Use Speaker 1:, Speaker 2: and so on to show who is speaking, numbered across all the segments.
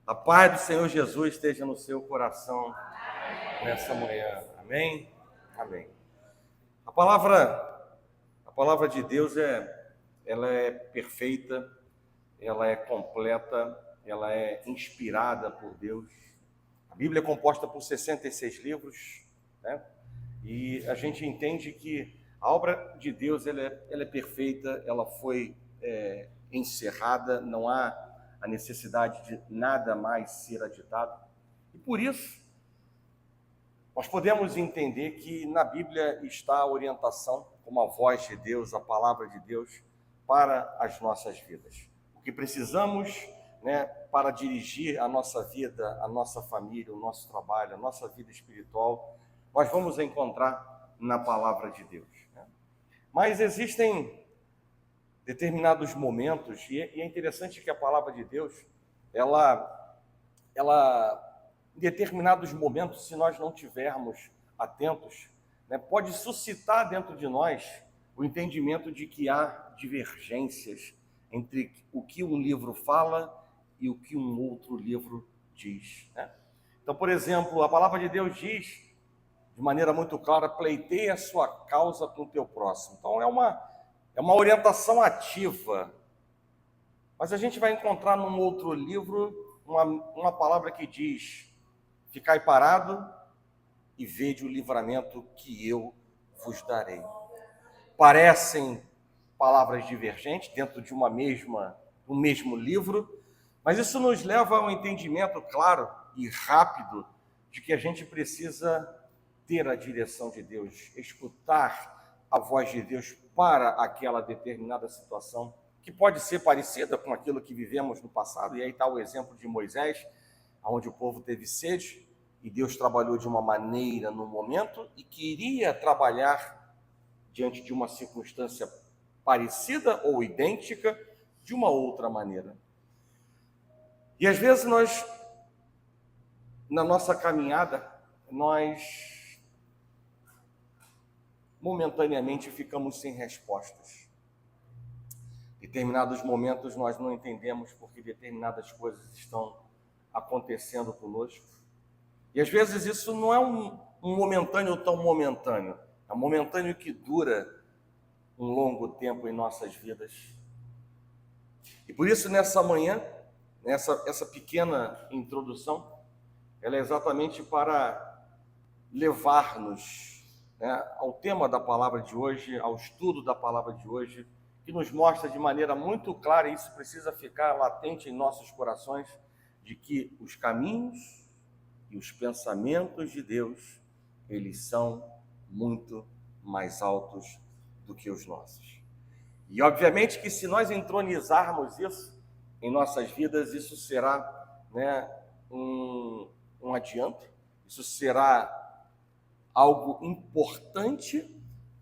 Speaker 1: A paz do Senhor Jesus esteja no seu coração nessa manhã. Amém? Amém. A palavra de Deus ela é perfeita, ela é completa, ela é inspirada por Deus. A Bíblia é composta por 66 livros, né? E a gente entende que a obra de Deus ela é perfeita, ela foi encerrada, não há a necessidade de nada mais ser aditado. E por isso, nós podemos entender que na Bíblia está a orientação, como a voz de Deus, a palavra de Deus, para as nossas vidas. O que precisamos, né, para dirigir a nossa vida, a nossa família, o nosso trabalho, a nossa vida espiritual, nós vamos encontrar na palavra de Deus, né? Mas existem determinados momentos, e é interessante que a palavra de Deus, ela em determinados momentos, se nós não tivermos atentos, né, pode suscitar dentro de nós o entendimento de que há divergências entre o que um livro fala e o que um outro livro diz, né? Então, por exemplo, a palavra de Deus diz, de maneira muito clara, pleiteia a sua causa com o teu próximo. Então, é uma orientação ativa. Mas a gente vai encontrar num outro livro uma palavra que diz: ficai parado e vede o livramento que eu vos darei. Parecem palavras divergentes dentro de um mesmo livro, mas isso nos leva a um entendimento claro e rápido de que a gente precisa ter a direção de Deus, escutar a voz de Deus para aquela determinada situação, que pode ser parecida com aquilo que vivemos no passado. E aí está o exemplo de Moisés, onde o povo teve sede, e Deus trabalhou de uma maneira no momento e queria trabalhar diante de uma circunstância parecida ou idêntica de uma outra maneira. E às vezes nós, na nossa caminhada, nós momentaneamente ficamos sem respostas. Em determinados momentos nós não entendemos porque determinadas coisas estão acontecendo conosco. E às vezes isso não é um momentâneo tão momentâneo, é um momentâneo que dura um longo tempo em nossas vidas. E por isso nessa manhã, essa pequena introdução, ela é exatamente para levar-nos, né, ao tema da palavra de hoje, ao estudo da palavra de hoje, que nos mostra de maneira muito clara, e isso precisa ficar latente em nossos corações, de que os caminhos e os pensamentos de Deus, eles são muito mais altos do que os nossos. E obviamente que se nós entronizarmos isso em nossas vidas, isso será, né, um adianto, isso será algo importante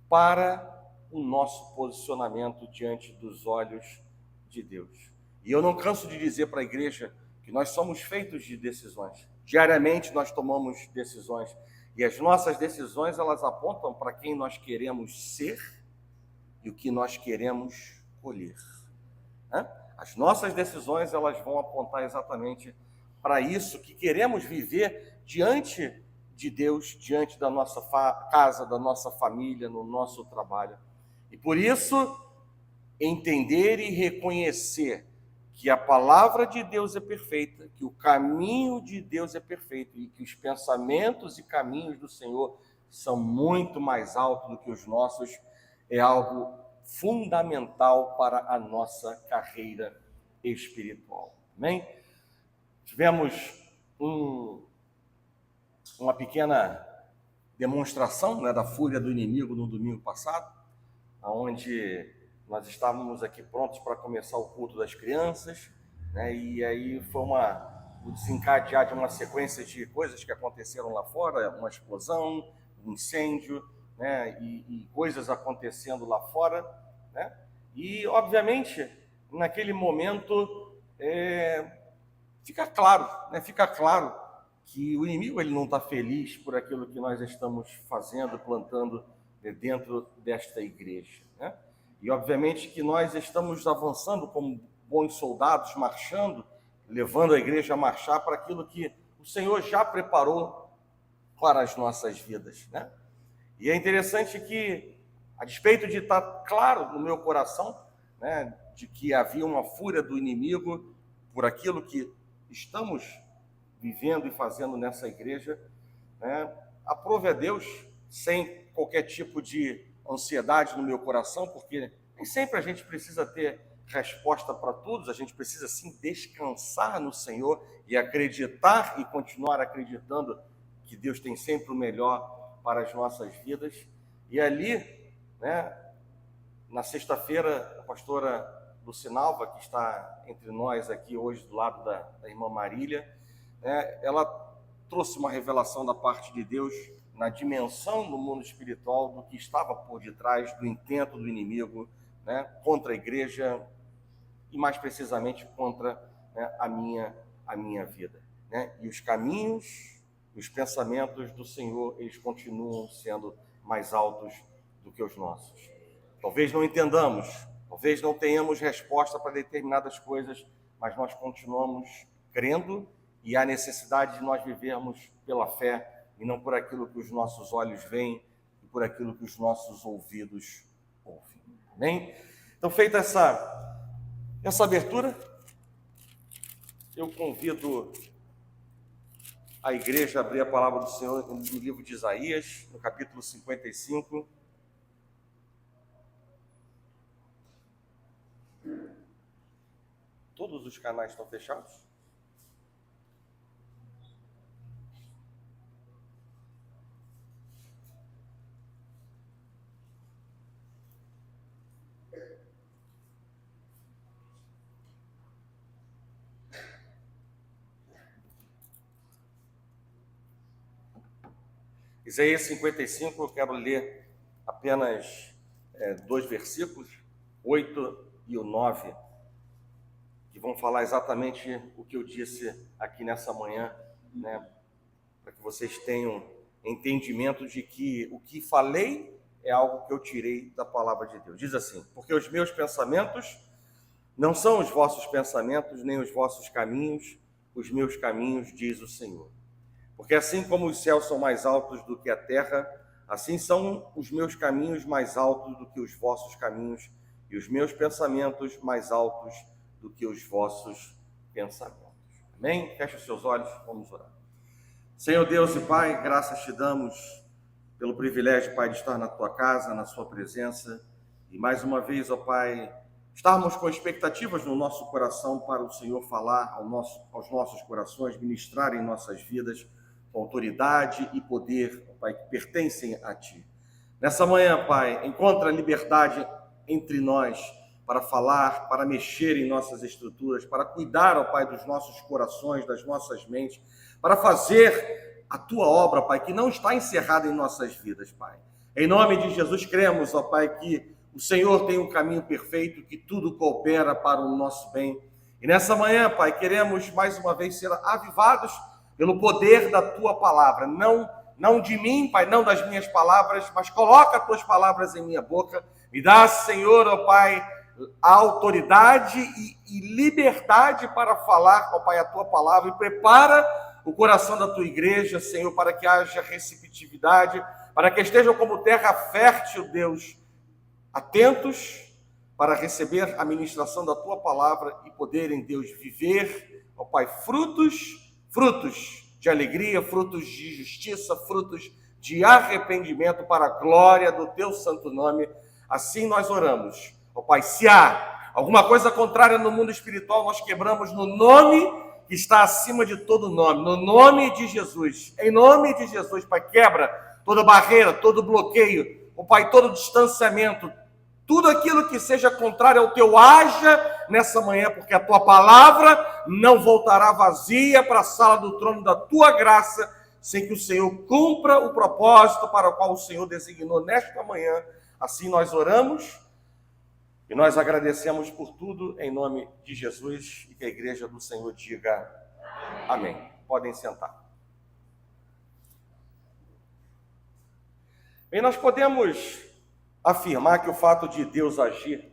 Speaker 1: para o nosso posicionamento diante dos olhos de Deus. E eu não canso de dizer para a igreja que nós somos feitos de decisões. Diariamente nós tomamos decisões. E as nossas decisões, elas apontam para quem nós queremos ser e o que nós queremos colher, né? As nossas decisões, elas vão apontar exatamente para isso que queremos viver diante de Deus, diante da nossa casa, da nossa família, no nosso trabalho. E por isso, entender e reconhecer que a palavra de Deus é perfeita, que o caminho de Deus é perfeito e que os pensamentos e caminhos do Senhor são muito mais altos do que os nossos, é algo fundamental para a nossa carreira espiritual. Amém? Tivemos uma pequena demonstração, né, da fúria do inimigo no domingo passado, onde nós estávamos aqui prontos para começar o culto das crianças, né, e aí foi o desencadear de uma sequência de coisas que aconteceram lá fora, uma explosão, um incêndio, né, e coisas acontecendo lá fora, né, e obviamente naquele momento fica claro que o inimigo ele não está feliz por aquilo que nós estamos fazendo, plantando dentro desta igreja, né? E obviamente que nós estamos avançando como bons soldados, marchando, levando a igreja a marchar para aquilo que o Senhor já preparou para as nossas vidas, né? E é interessante que, a despeito de estar claro no meu coração, né, de que havia uma fúria do inimigo por aquilo que estamos vivendo e fazendo nessa igreja, né, aprove a Deus, sem qualquer tipo de ansiedade no meu coração, porque nem sempre a gente precisa ter resposta para tudo, a gente precisa sim descansar no Senhor e acreditar e continuar acreditando que Deus tem sempre o melhor para as nossas vidas. E ali, né, na sexta-feira, a pastora Lucinalva, que está entre nós aqui hoje do lado da irmã Marília, né, ela trouxe uma revelação da parte de Deus na dimensão no mundo espiritual do que estava por detrás do intento do inimigo, né, contra a igreja e mais precisamente contra, né, a minha vida, né? E os caminhos, os pensamentos do Senhor, eles continuam sendo mais altos do que os nossos. Talvez não entendamos, talvez não tenhamos resposta para determinadas coisas, mas nós continuamos crendo e há necessidade de nós vivermos pela fé e não por aquilo que os nossos olhos veem e por aquilo que os nossos ouvidos ouvem. Amém? Então, feita essa abertura, eu convido a igreja a abrir a palavra do Senhor no livro de Isaías, no capítulo 55. Todos os canais estão fechados? Isaías 55, eu quero ler apenas 2 versículos, 8 e o 9, que vão falar exatamente o que eu disse aqui nessa manhã, né, para que vocês tenham entendimento de que o que falei é algo que eu tirei da palavra de Deus. Diz assim: porque os meus pensamentos não são os vossos pensamentos, nem os vossos caminhos, os meus caminhos, diz o Senhor. Porque assim como os céus são mais altos do que a terra, assim são os meus caminhos mais altos do que os vossos caminhos, e os meus pensamentos mais altos do que os vossos pensamentos. Amém? Feche os seus olhos, vamos orar. Senhor Deus e Pai, graças te damos pelo privilégio, Pai, de estar na tua casa, na sua presença, e mais uma vez, ó Pai, estarmos com expectativas no nosso coração para o Senhor falar aos nossos corações, ministrar em nossas vidas, com autoridade e poder, ó Pai, que pertencem a Ti. Nessa manhã, Pai, encontra liberdade entre nós para falar, para mexer em nossas estruturas, para cuidar, ó Pai, dos nossos corações, das nossas mentes, para fazer a Tua obra, Pai, que não está encerrada em nossas vidas, Pai. Em nome de Jesus, cremos, ó Pai, que o Senhor tem um caminho perfeito, que tudo coopera para o nosso bem. E nessa manhã, Pai, queremos mais uma vez ser avivados pelo poder da Tua palavra, não de mim, Pai, não das minhas palavras, mas coloca as Tuas palavras em minha boca, me dá, Senhor, ó Pai, a autoridade e liberdade para falar, ó Pai, a Tua palavra, e prepara o coração da Tua igreja, Senhor, para que haja receptividade, para que estejam como terra fértil, Deus, atentos para receber a ministração da Tua palavra e poderem, Deus, viver, ó Pai, frutos de alegria, frutos de justiça, frutos de arrependimento para a glória do Teu santo nome. Assim nós oramos. Ó Pai, se há alguma coisa contrária no mundo espiritual, nós quebramos no nome que está acima de todo nome, no nome de Jesus. Em nome de Jesus, Pai, quebra toda barreira, todo bloqueio, ó Pai, todo distanciamento, tudo aquilo que seja contrário ao Teu haja nessa manhã, porque a Tua palavra não voltará vazia para a sala do trono da Tua graça, sem que o Senhor cumpra o propósito para o qual o Senhor designou nesta manhã. Assim nós oramos e nós agradecemos por tudo em nome de Jesus, e que a igreja do Senhor diga amém. Podem sentar. Bem, nós podemos afirmar que o fato de Deus agir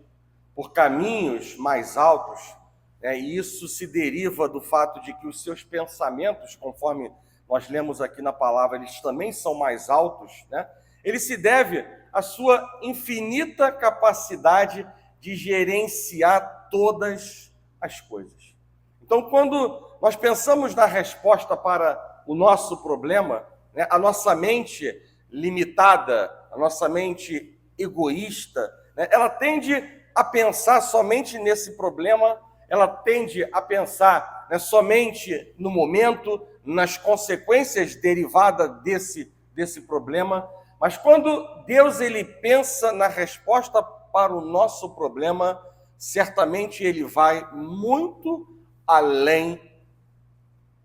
Speaker 1: por caminhos mais altos E isso se deriva do fato de que os seus pensamentos, conforme nós lemos aqui na palavra, eles também são mais altos, né? Ele se deve à sua infinita capacidade de gerenciar todas as coisas. Então, quando nós pensamos na resposta para o nosso problema, né, a nossa mente limitada, a nossa mente egoísta, né, ela tende a pensar somente nesse problema, ela tende a pensar, né, somente no momento, nas consequências derivadas desse problema. Mas quando Deus ele pensa na resposta para o nosso problema, certamente ele vai muito além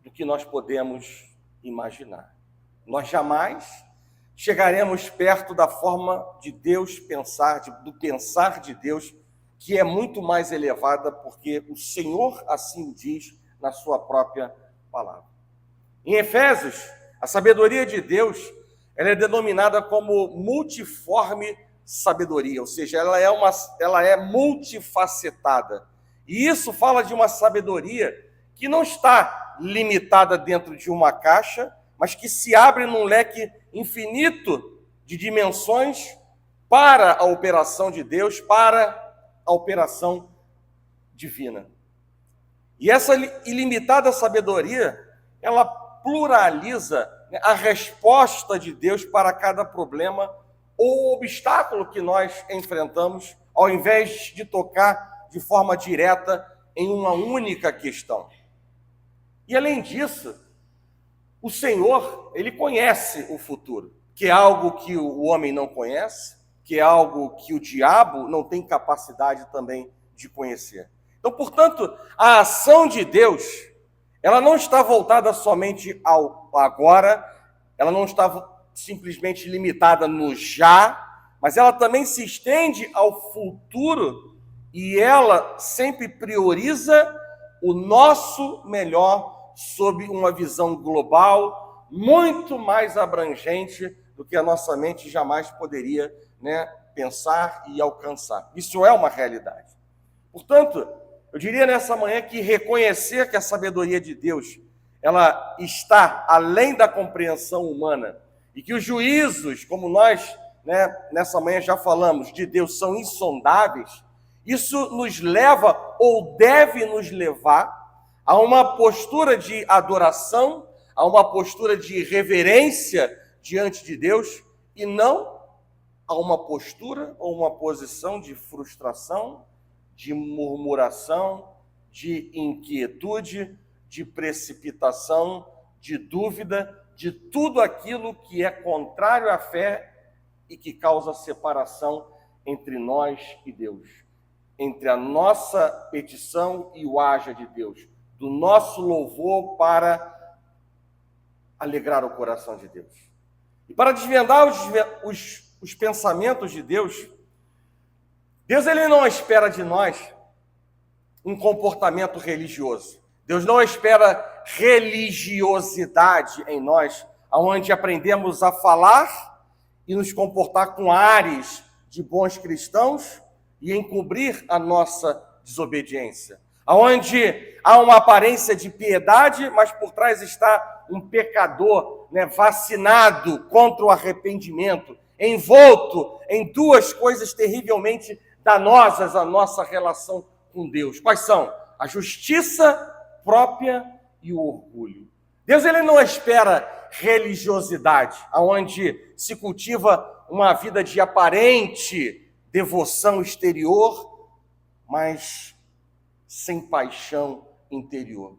Speaker 1: do que nós podemos imaginar. Nós jamais chegaremos perto da forma de Deus pensar, do pensar de Deus, que é muito mais elevada, porque o Senhor assim diz na sua própria palavra. Em Efésios, a sabedoria de Deus, ela é denominada como multiforme sabedoria, ou seja, ela é multifacetada. E isso fala de uma sabedoria que não está limitada dentro de uma caixa, mas que se abre num leque infinito de dimensões para a operação de Deus, para a operação divina. E essa ilimitada sabedoria, ela pluraliza a resposta de Deus para cada problema ou obstáculo que nós enfrentamos, ao invés de tocar de forma direta em uma única questão. E além disso, o Senhor, ele conhece o futuro, que é algo que o homem não conhece, que é algo que o diabo não tem capacidade também de conhecer. Então, portanto, a ação de Deus, ela não está voltada somente ao agora, ela não está simplesmente limitada no já, mas ela também se estende ao futuro e ela sempre prioriza o nosso melhor sob uma visão global, muito mais abrangente do que a nossa mente jamais poderia, pensar e alcançar. Isso é uma realidade. Portanto, eu diria nessa manhã que reconhecer que a sabedoria de Deus, ela está além da compreensão humana e que os juízos, como nós, nessa manhã já falamos, de Deus são insondáveis, isso nos leva ou deve nos levar a uma postura de adoração, a uma postura de reverência diante de Deus e não a uma postura ou uma posição de frustração, de murmuração, de inquietude, de precipitação, de dúvida, de tudo aquilo que é contrário à fé e que causa separação entre nós e Deus, entre a nossa petição e o haja de Deus, do nosso louvor para alegrar o coração de Deus. E para desvendar os pensamentos de Deus, Deus ele não espera de nós um comportamento religioso. Deus não espera religiosidade em nós, onde aprendemos a falar e nos comportar com ares de bons cristãos e encobrir a nossa desobediência. Onde há uma aparência de piedade, mas por trás está um pecador, vacinado contra o arrependimento, envolto em duas coisas terrivelmente danosas à nossa relação com Deus. Quais são? A justiça própria e o orgulho. Deus ele não espera religiosidade, onde se cultiva uma vida de aparente devoção exterior, mas sem paixão interior.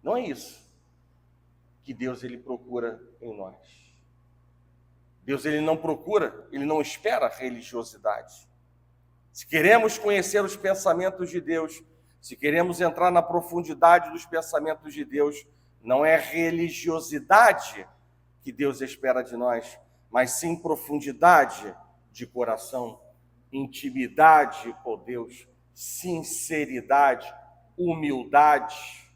Speaker 1: Não é isso que Deus ele procura em nós. Deus ele não procura, ele não espera religiosidade. Se queremos conhecer os pensamentos de Deus, se queremos entrar na profundidade dos pensamentos de Deus, não é religiosidade que Deus espera de nós, mas sim profundidade de coração, intimidade com Deus, sinceridade, humildade,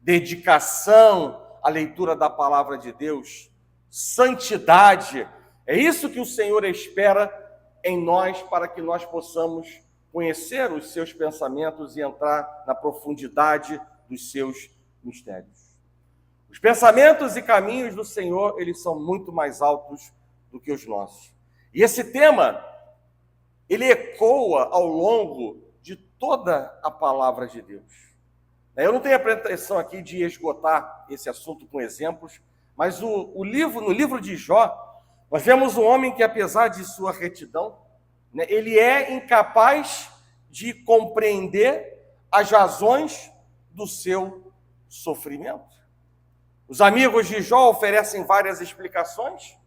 Speaker 1: dedicação à leitura da palavra de Deus, santidade. É isso que o Senhor espera em nós para que nós possamos conhecer os seus pensamentos e entrar na profundidade dos seus mistérios. Os pensamentos e caminhos do Senhor, eles são muito mais altos do que os nossos. E esse tema, ele ecoa ao longo de toda a palavra de Deus. Eu não tenho a pretensão aqui de esgotar esse assunto com exemplos, mas no livro de Jó, nós vemos um homem que, apesar de sua retidão, ele é incapaz de compreender as razões do seu sofrimento. Os amigos de Jó oferecem várias explicações,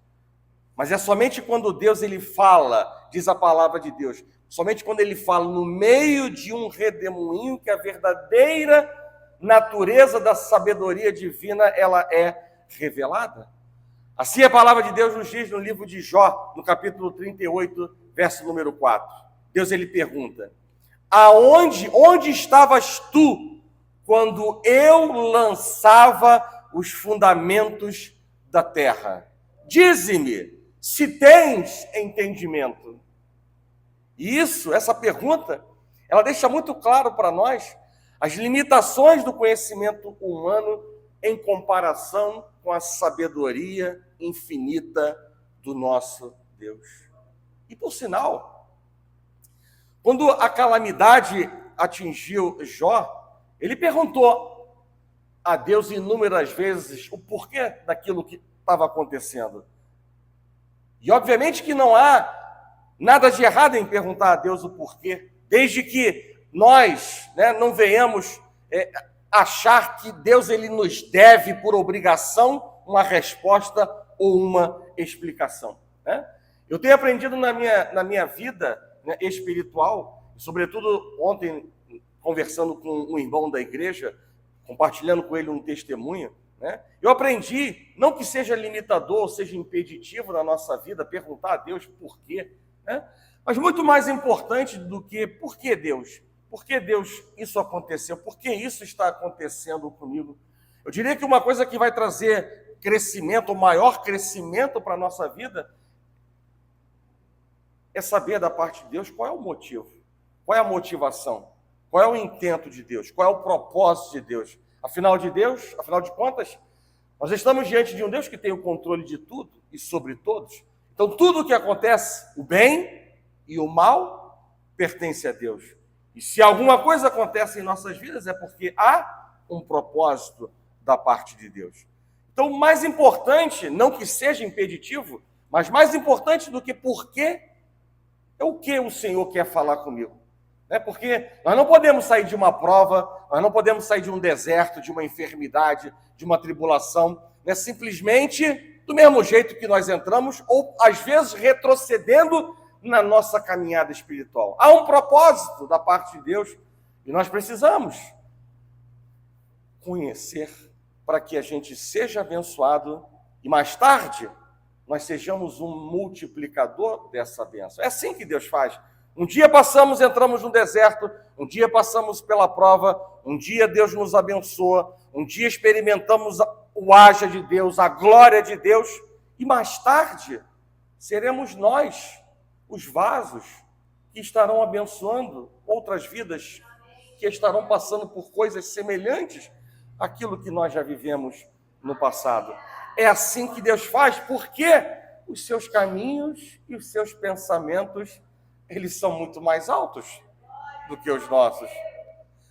Speaker 1: mas é somente quando Deus ele fala, diz a palavra de Deus, somente quando ele fala no meio de um redemoinho que a verdadeira natureza da sabedoria divina ela é revelada. Assim a palavra de Deus nos diz no livro de Jó, no capítulo 38, verso número 4. Deus ele pergunta: onde estavas tu quando eu lançava os fundamentos da terra? Dize-me, se tens entendimento. E essa pergunta, ela deixa muito claro para nós as limitações do conhecimento humano em comparação com a sabedoria infinita do nosso Deus. E por sinal, quando a calamidade atingiu Jó, ele perguntou a Deus inúmeras vezes o porquê daquilo que estava acontecendo. E obviamente que não há nada de errado em perguntar a Deus o porquê, desde que nós não venhamos achar que Deus ele nos deve por obrigação uma resposta ou uma explicação. Eu tenho aprendido na minha vida espiritual, sobretudo ontem, conversando com um irmão da igreja, compartilhando com ele um testemunho, eu aprendi, não que seja limitador ou seja impeditivo na nossa vida, perguntar a Deus por quê, mas muito mais importante do que por que Deus? Por que Deus isso aconteceu? Por que isso está acontecendo comigo? Eu diria que uma coisa que vai trazer crescimento, o maior crescimento para a nossa vida, é saber da parte de Deus qual é o motivo, qual é a motivação, qual é o intento de Deus, qual é o propósito de Deus. Afinal de contas, nós estamos diante de um Deus que tem o controle de tudo e sobre todos. Então, tudo o que acontece, o bem e o mal, pertence a Deus. E se alguma coisa acontece em nossas vidas, é porque há um propósito da parte de Deus. Então, mais importante, não que seja impeditivo, mas mais importante do que porquê, é o que o Senhor quer falar comigo. Porque nós não podemos sair de uma prova, nós não podemos sair de um deserto, de uma enfermidade, de uma tribulação, simplesmente do mesmo jeito que nós entramos, ou às vezes retrocedendo na nossa caminhada espiritual. Há um propósito da parte de Deus e nós precisamos conhecer para que a gente seja abençoado e mais tarde nós sejamos um multiplicador dessa bênção. É assim que Deus faz. Um dia entramos no deserto, um dia passamos pela prova, um dia Deus nos abençoa, um dia experimentamos o haja de Deus, a glória de Deus, e mais tarde seremos nós, os vasos, que estarão abençoando outras vidas, que estarão passando por coisas semelhantes àquilo que nós já vivemos no passado. É assim que Deus faz, porque os seus caminhos e os seus pensamentos eles são muito mais altos do que os nossos.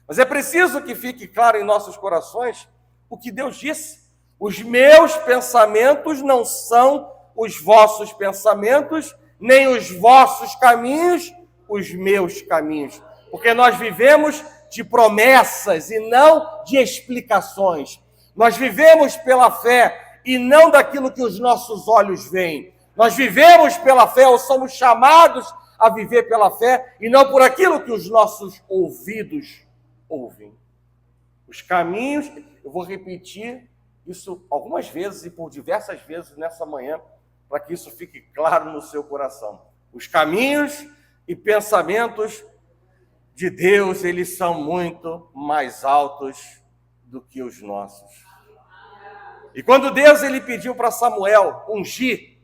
Speaker 1: Mas é preciso que fique claro em nossos corações o que Deus disse. Os meus pensamentos não são os vossos pensamentos, nem os vossos caminhos, os meus caminhos. Porque nós vivemos de promessas e não de explicações. Nós vivemos pela fé e não daquilo que os nossos olhos veem. Nós vivemos pela fé ou somos chamados a viver pela fé e não por aquilo que os nossos ouvidos ouvem. Os caminhos, eu vou repetir isso algumas vezes e por diversas vezes nessa manhã, para que isso fique claro no seu coração. Os caminhos e pensamentos de Deus, eles são muito mais altos do que os nossos. E quando Deus ele pediu para Samuel ungir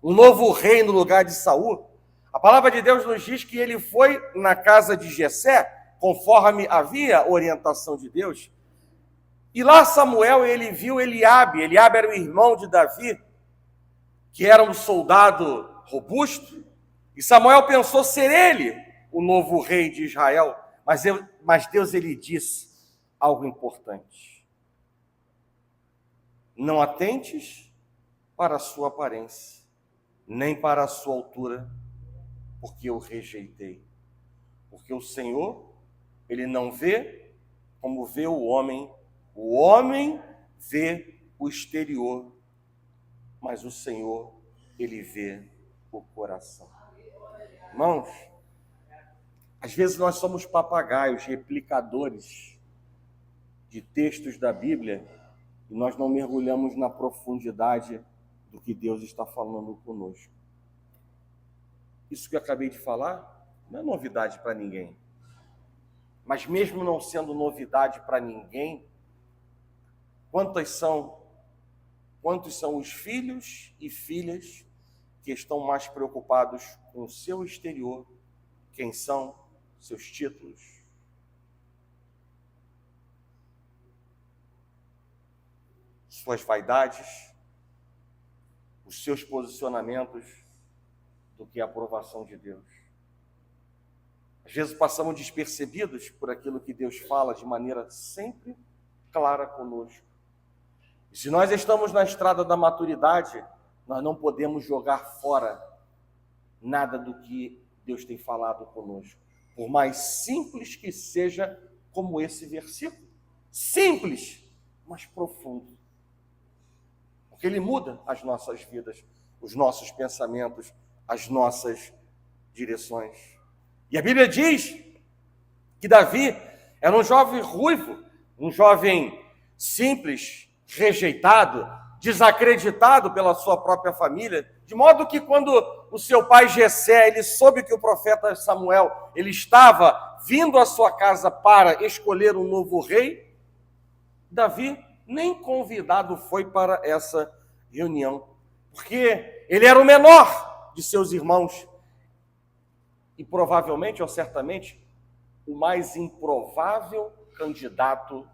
Speaker 1: um novo rei no lugar de Saul, a A palavra de Deus nos diz que ele foi na casa de Jessé, conforme havia orientação de Deus, e lá Samuel, ele viu Eliabe. Eliabe era o irmão de Davi, que era um soldado robusto, e Samuel pensou ser ele o novo rei de Israel, mas Deus ele disse algo importante: não atentes para a sua aparência, nem para a sua altura, porque eu rejeitei. Porque o Senhor, ele não vê como vê o homem vê o exterior, mas o Senhor, ele vê o coração. Irmãos, às vezes nós somos papagaios, replicadores de textos da Bíblia, e nós não mergulhamos na profundidade do que Deus está falando conosco. Isso que eu acabei de falar não é novidade para ninguém. Mas mesmo não sendo novidade para ninguém, quantos são os filhos e filhas que estão mais preocupados com o seu exterior? Quem são? Seus títulos. Suas vaidades, os seus posicionamentos, do que a aprovação de Deus. Às vezes passamos despercebidos por aquilo que Deus fala de maneira sempre clara conosco. E se nós estamos na estrada da maturidade, nós não podemos jogar fora nada do que Deus tem falado conosco. Por mais simples que seja, como esse versículo. Simples, mas profundo. Porque ele muda as nossas vidas, os nossos pensamentos, as nossas direções. E a Bíblia diz que Davi era um jovem ruivo, um jovem simples, rejeitado, desacreditado pela sua própria família, de modo que quando o seu pai Jessé, ele soube que o profeta Samuel, ele estava vindo à sua casa para escolher um novo rei, Davi nem convidado foi para essa reunião, porque ele era o menor de seus irmãos e provavelmente, ou certamente, o mais improvável candidato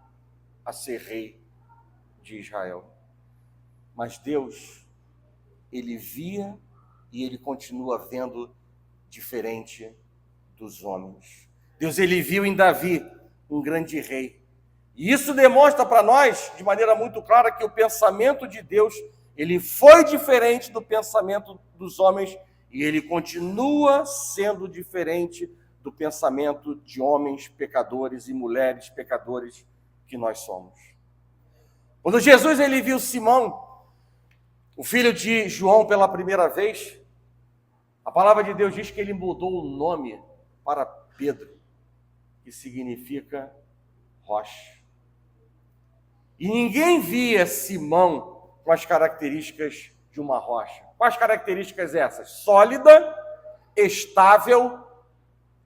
Speaker 1: a ser rei de Israel. Mas Deus, ele via e ele continua vendo diferente dos homens. Deus, ele viu em Davi um grande rei. E isso demonstra para nós, de maneira muito clara, que o pensamento de Deus, ele foi diferente do pensamento dos homens e ele continua sendo diferente do pensamento de homens pecadores e mulheres pecadores que nós somos. Quando Jesus ele viu Simão, o filho de João, pela primeira vez, a palavra de Deus diz que ele mudou o nome para Pedro, que significa rocha. E ninguém via Simão com as características de uma rocha. Quais características essas? Sólida, estável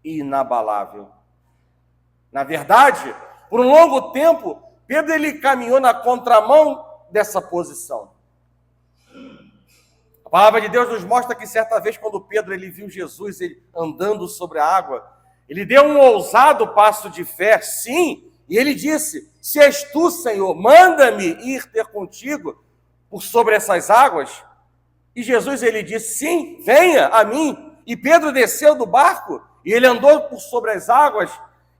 Speaker 1: e inabalável. Na verdade, por um longo tempo, Pedro ele caminhou na contramão dessa posição. A palavra de Deus nos mostra que certa vez, quando Pedro ele viu Jesus ele andando sobre a água, ele deu um ousado passo de fé, sim, e ele disse: se és tu, Senhor, manda-me ir ter contigo por sobre essas águas. E Jesus ele disse: sim, venha a mim. E Pedro desceu do barco e ele andou por sobre as águas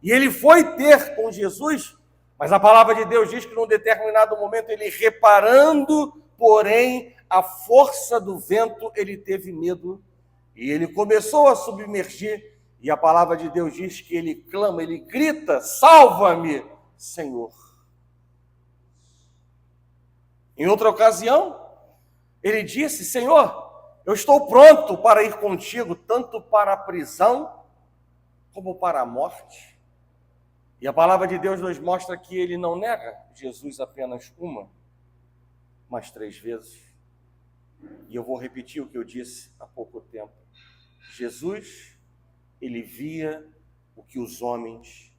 Speaker 1: e ele foi ter com Jesus. Mas a palavra de Deus diz que num determinado momento ele, reparando, porém, a força do vento, ele teve medo e ele começou a submergir. E a palavra de Deus diz que ele clama, ele grita: salva-me, Senhor. Em outra ocasião, ele disse: Senhor, eu estou pronto para ir contigo, tanto para a prisão como para a morte. E a palavra de Deus nos mostra que ele não nega Jesus apenas uma, mas 3 vezes. E eu vou repetir o que eu disse há pouco tempo. Jesus, ele via o que os homens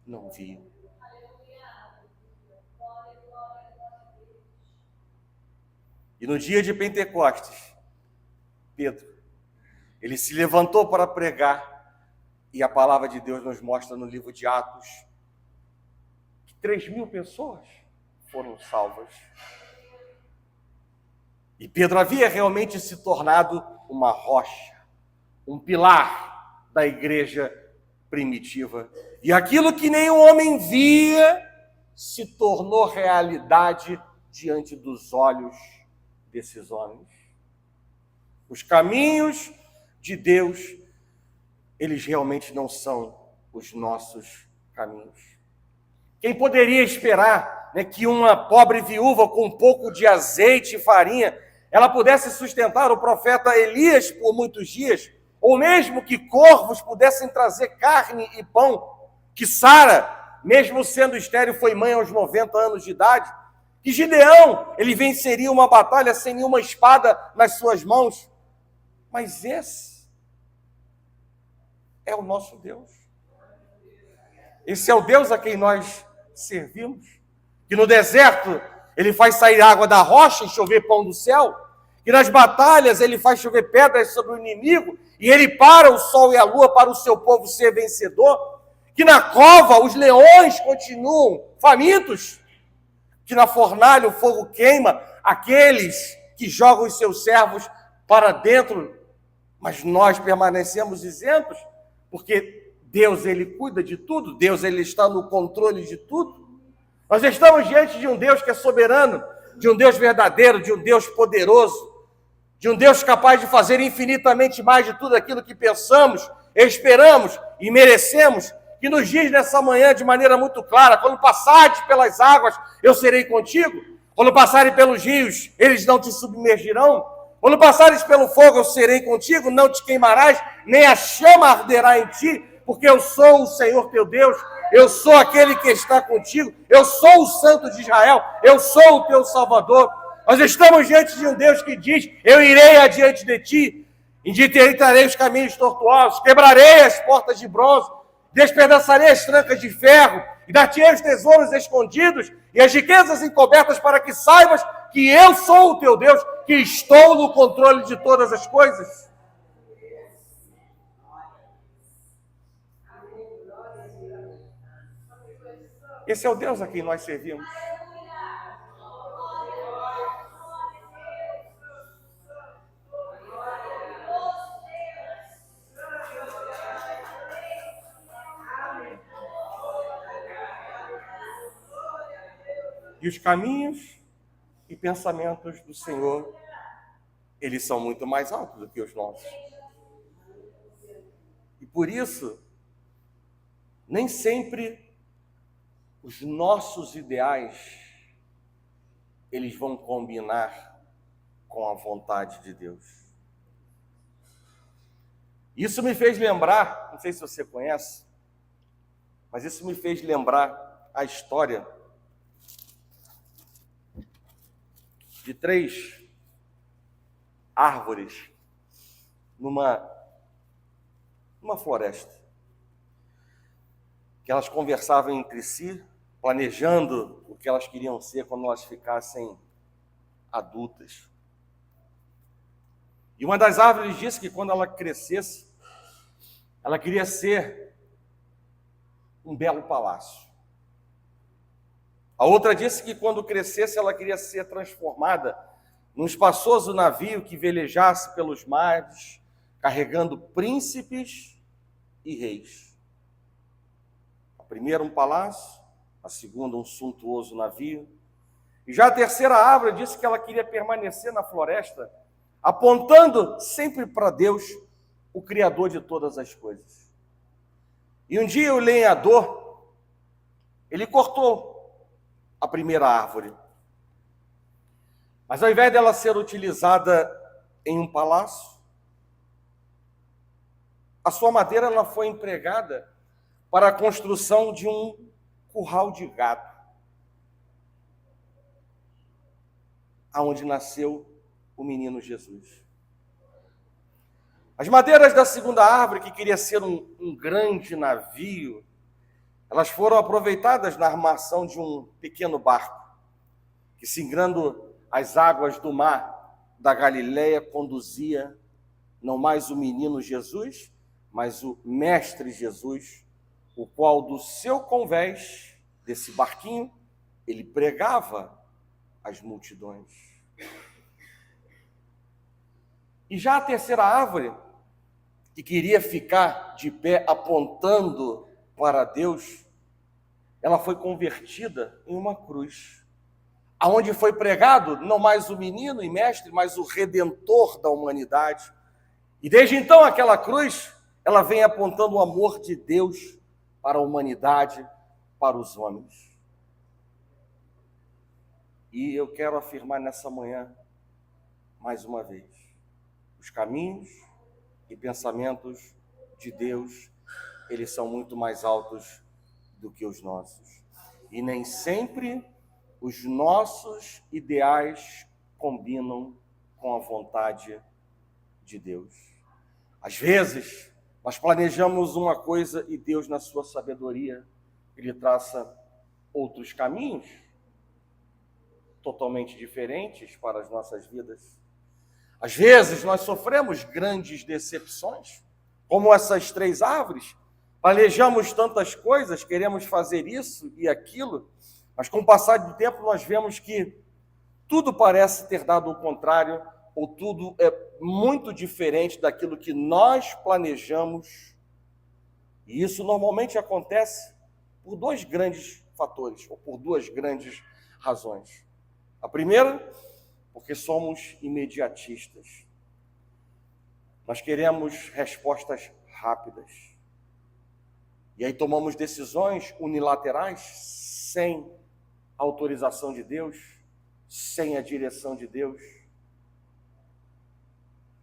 Speaker 1: não viam. E no dia de Pentecostes, Pedro. Ele se levantou para pregar, e a palavra de Deus nos mostra no livro de Atos que 3.000 pessoas foram salvas. E Pedro havia realmente se tornado uma rocha, um pilar da igreja primitiva. E aquilo que nenhum homem via se tornou realidade diante dos olhos desses homens. Os caminhos de Deus, eles realmente não são os nossos caminhos. Quem poderia esperar, né, que uma pobre viúva com um pouco de azeite e farinha, ela pudesse sustentar o profeta Elias por muitos dias, ou mesmo que corvos pudessem trazer carne e pão, que Sara, mesmo sendo estéril, foi mãe aos 90 anos de idade, que Gideão, ele venceria uma batalha sem nenhuma espada nas suas mãos. Mas esse é o nosso Deus. Esse é o Deus a quem nós servimos. Que no deserto ele faz sair água da rocha e chover pão do céu. Que nas batalhas ele faz chover pedras sobre o inimigo e ele para o sol e a lua para o seu povo ser vencedor. Que na cova os leões continuam famintos. Que na fornalha o fogo queima aqueles que jogam os seus servos para dentro, mas nós permanecemos isentos, porque Deus, ele cuida de tudo, Deus, ele está no controle de tudo. Nós estamos diante de um Deus que é soberano, de um Deus verdadeiro, de um Deus poderoso, de um Deus capaz de fazer infinitamente mais de tudo aquilo que pensamos, esperamos e merecemos, que nos diz nessa manhã de maneira muito clara: quando passares pelas águas, eu serei contigo. Quando passares pelos rios, eles não te submergirão. Quando passares pelo fogo, eu serei contigo, não te queimarás, nem a chama arderá em ti, porque eu sou o Senhor teu Deus, eu sou aquele que está contigo, eu sou o Santo de Israel, eu sou o teu Salvador. Nós estamos diante de um Deus que diz: eu irei adiante de ti, endireitarei os caminhos tortuosos, quebrarei as portas de bronze, despedaçarei as trancas de ferro, e dar-te-ei os tesouros escondidos e as riquezas encobertas, para que saibas que eu sou o teu Deus, que estou no controle de todas as coisas. Esse é o Deus a quem nós servimos. E os caminhos e pensamentos do Senhor, eles são muito mais altos do que os nossos. E por isso, nem sempre os nossos ideais, eles vão combinar com a vontade de Deus. Isso me fez lembrar, não sei se você conhece, mas isso me fez lembrar a história de 3 árvores numa floresta, que elas conversavam entre si, planejando o que elas queriam ser quando elas ficassem adultas. E uma das árvores disse que quando ela crescesse, ela queria ser um belo palácio. A outra disse que quando crescesse ela queria ser transformada num espaçoso navio que velejasse pelos mares, carregando príncipes e reis. A primeira um palácio, a segunda um suntuoso navio. E já a terceira árvore disse que ela queria permanecer na floresta, apontando sempre para Deus, o Criador de todas as coisas. E um dia o lenhador, ele cortou a primeira árvore. Mas ao invés dela ser utilizada em um palácio, a sua madeira ela foi empregada para a construção de um curral de gado, aonde nasceu o menino Jesus. As madeiras da segunda árvore, que queria ser um grande navio, elas foram aproveitadas na armação de um pequeno barco, que, singrando as águas do mar da Galileia, conduzia não mais o menino Jesus, mas o mestre Jesus, o qual do seu convés, desse barquinho, ele pregava às multidões. E já a terceira árvore, que queria ficar de pé apontando para Deus, ela foi convertida em uma cruz, aonde foi pregado não mais o menino e mestre, mas o redentor da humanidade. E desde então aquela cruz, ela vem apontando o amor de Deus para a humanidade, para os homens. E eu quero afirmar nessa manhã, mais uma vez, os caminhos e pensamentos de Deus, eles são muito mais altos do que os nossos. E nem sempre os nossos ideais combinam com a vontade de Deus. Às vezes, nós planejamos uma coisa e Deus, na sua sabedoria, ele traça outros caminhos totalmente diferentes para as nossas vidas. Às vezes, nós sofremos grandes decepções, como essas 3 árvores. Planejamos tantas coisas, queremos fazer isso e aquilo, mas com o passar do tempo nós vemos que tudo parece ter dado o contrário, ou tudo é muito diferente daquilo que nós planejamos. E isso normalmente acontece por 2 grandes fatores, ou por 2 grandes razões. A primeira, porque somos imediatistas. Nós queremos respostas rápidas. E aí tomamos decisões unilaterais, sem a autorização de Deus, sem a direção de Deus.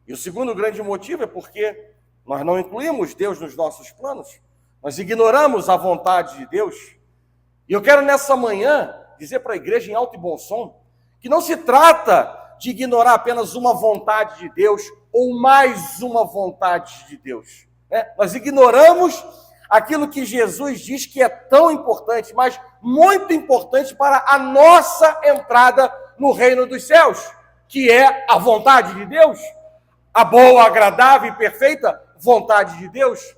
Speaker 1: E o segundo grande motivo é porque nós não incluímos Deus nos nossos planos, nós ignoramos a vontade de Deus. E eu quero nessa manhã dizer para a igreja em alto e bom som, que não se trata de ignorar apenas uma vontade de Deus, ou mais uma vontade de Deus. Nós ignoramos aquilo que Jesus diz que é tão importante, mas muito importante para a nossa entrada no reino dos céus, que é a vontade de Deus, a boa, agradável e perfeita vontade de Deus.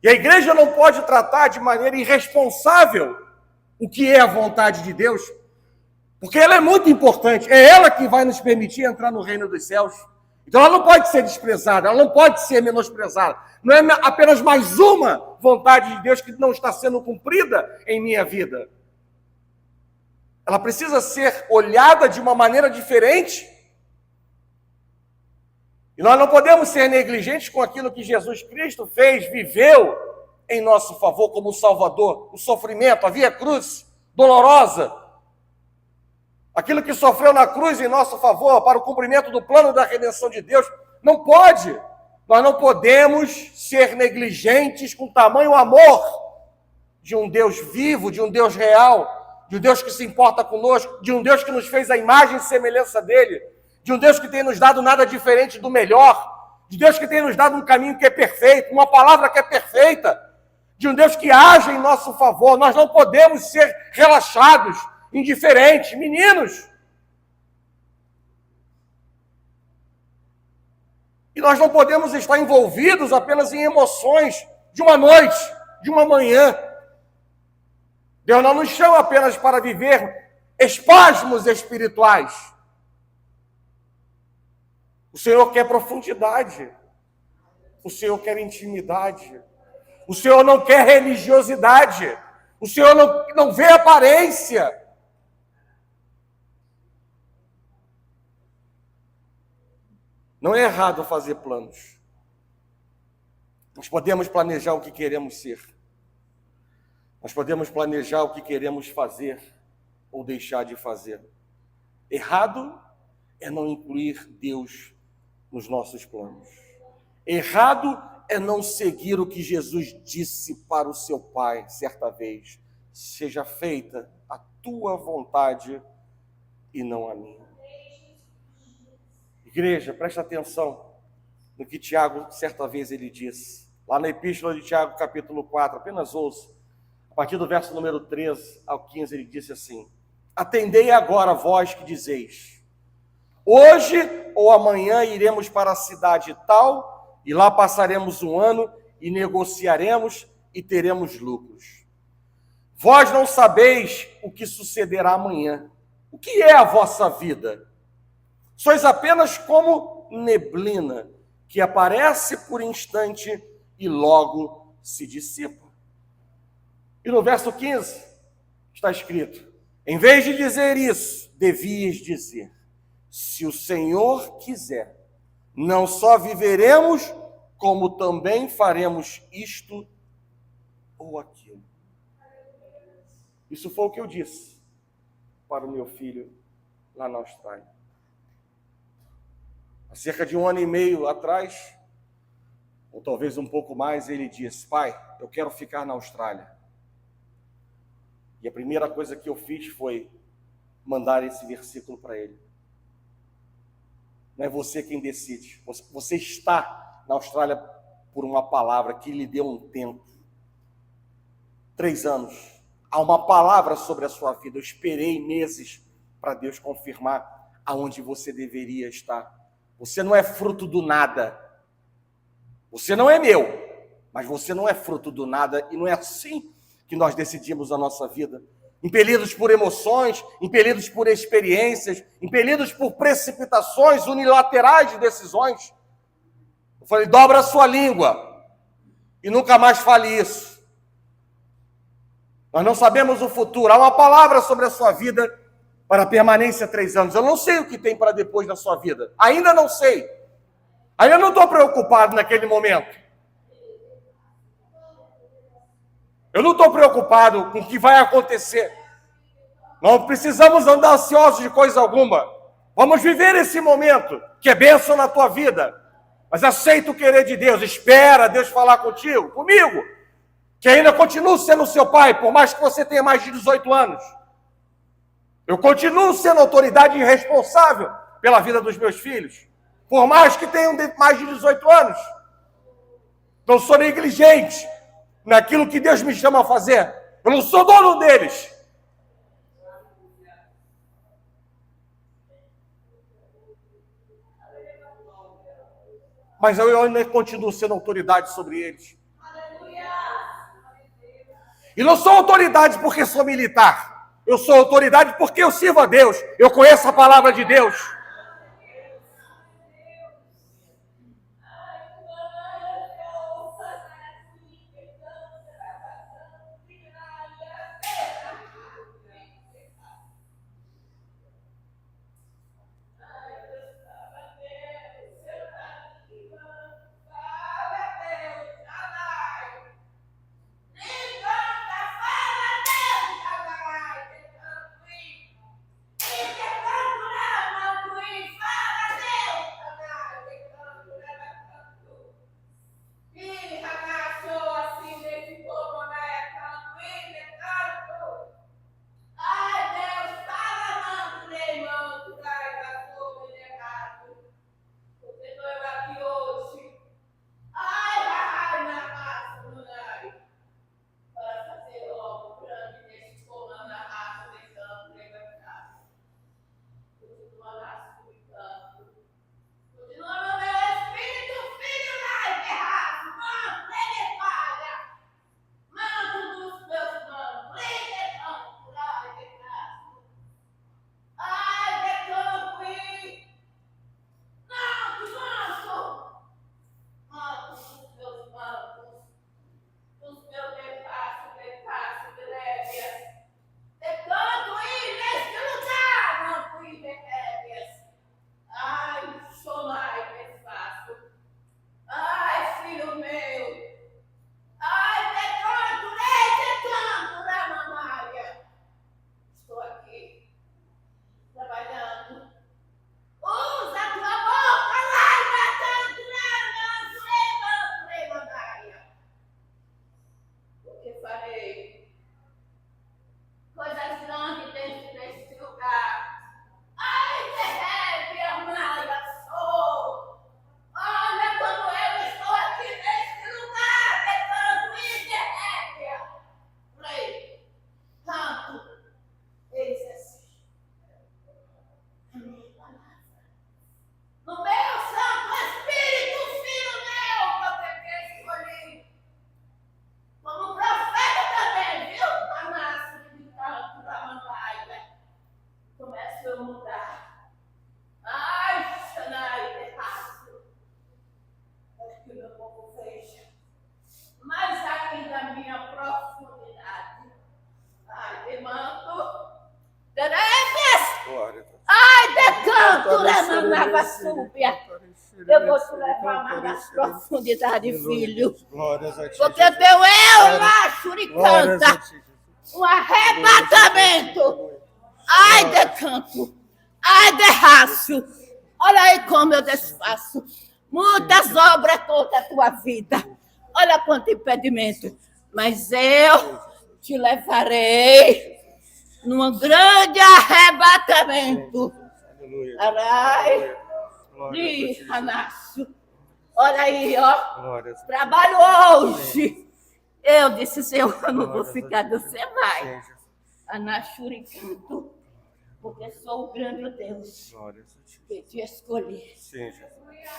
Speaker 1: E a igreja não pode tratar de maneira irresponsável o que é a vontade de Deus, porque ela é muito importante, é ela que vai nos permitir entrar no reino dos céus. Então ela não pode ser desprezada, ela não pode ser menosprezada. Não é apenas mais uma vontade de Deus que não está sendo cumprida em minha vida. Ela precisa ser olhada de uma maneira diferente. E nós não podemos ser negligentes com aquilo que Jesus Cristo fez, viveu em nosso favor como Salvador. O sofrimento, a via cruz dolorosa. Aquilo que sofreu na cruz em nosso favor, para o cumprimento do plano da redenção de Deus, não pode. Nós não podemos ser negligentes com tamanho amor de um Deus vivo, de um Deus real, de um Deus que se importa conosco, de um Deus que nos fez a imagem e semelhança dele, de um Deus que tem nos dado nada diferente do melhor, de Deus que tem nos dado um caminho que é perfeito, uma palavra que é perfeita, de um Deus que age em nosso favor. Nós não podemos ser relaxados, indiferentes, meninos. E nós não podemos estar envolvidos apenas em emoções de uma noite, de uma manhã. Deus não nos chama apenas para viver espasmos espirituais. O Senhor quer profundidade. O Senhor quer intimidade. O Senhor não quer religiosidade. O Senhor não vê aparência. Não é errado fazer planos. Nós podemos planejar o que queremos ser. Nós podemos planejar o que queremos fazer ou deixar de fazer. Errado é não incluir Deus nos nossos planos. Errado é não seguir o que Jesus disse para o seu Pai certa vez: seja feita a tua vontade e não a minha. Igreja, presta atenção no que Tiago, certa vez, ele disse. Lá na Epístola de Tiago, capítulo 4, apenas ouça. A partir do verso número 13 ao 15, ele disse assim: atendei agora, vós que dizeis: Hoje ou amanhã iremos para a cidade tal, e lá passaremos um ano e negociaremos e teremos lucros. Vós não sabeis o que sucederá amanhã. O que é a vossa vida? Sois apenas como neblina, que aparece por instante e logo se dissipa. E no verso 15 está escrito: em vez de dizer isso, devias dizer: se o Senhor quiser, não só viveremos, como também faremos isto ou aquilo. Isso foi o que eu disse para o meu filho lá na Austrália. Há cerca de 1 ano e meio atrás, ou talvez um pouco mais, ele disse: pai, eu quero ficar na Austrália. E a primeira coisa que eu fiz foi mandar esse versículo para ele. Não é você quem decide. Você está na Austrália por uma palavra que lhe deu um tempo. 3 anos. Há uma palavra sobre a sua vida. Eu esperei meses para Deus confirmar aonde você deveria estar. Você não é fruto do nada. Você não é meu, mas você não é fruto do nada. E não é assim que nós decidimos a nossa vida. Impelidos por emoções, impelidos por experiências, impelidos por precipitações unilaterais de decisões. Eu falei: dobra a sua língua e nunca mais fale isso. Nós não sabemos o futuro. Há uma palavra sobre a sua vida para permanência 3 anos. Eu não sei o que tem para depois da sua vida. Ainda não sei. Ainda não estou preocupado naquele momento. Eu não estou preocupado com o que vai acontecer. Não precisamos andar ansiosos de coisa alguma. Vamos viver esse momento, que é bênção na tua vida. Mas aceita o querer de Deus. Espera Deus falar contigo, comigo, que ainda continuo sendo seu pai, por mais que você tenha mais de 18 anos. Eu continuo sendo autoridade e responsável pela vida dos meus filhos, por mais que tenham mais de 18 anos. Não sou negligente naquilo que Deus me chama a fazer. Eu não sou dono deles. Mas eu ainda continuo sendo autoridade sobre eles. E não sou autoridade porque sou militar. Eu sou autoridade porque eu sirvo a Deus. Eu conheço a palavra de Deus.
Speaker 2: Ai, decanto, remanava súbia. Eu vou te levar mais nas profundidades, filho. Porque teu eu lá, churicanta. Um arrebatamento. Ai, decanto. Ai, derraço. Olha aí como eu desfaço. Muitas obras toda a tua vida. Olha quanto impedimento. Mas eu te levarei num grande arrebatamento. Arai, de Anácio. Olha aí, ó. Trabalho hoje. Eu disse, Senhor, eu não vou ficar, você vai. Anaxuricanto. Porque sou o grande Deus que te escolhi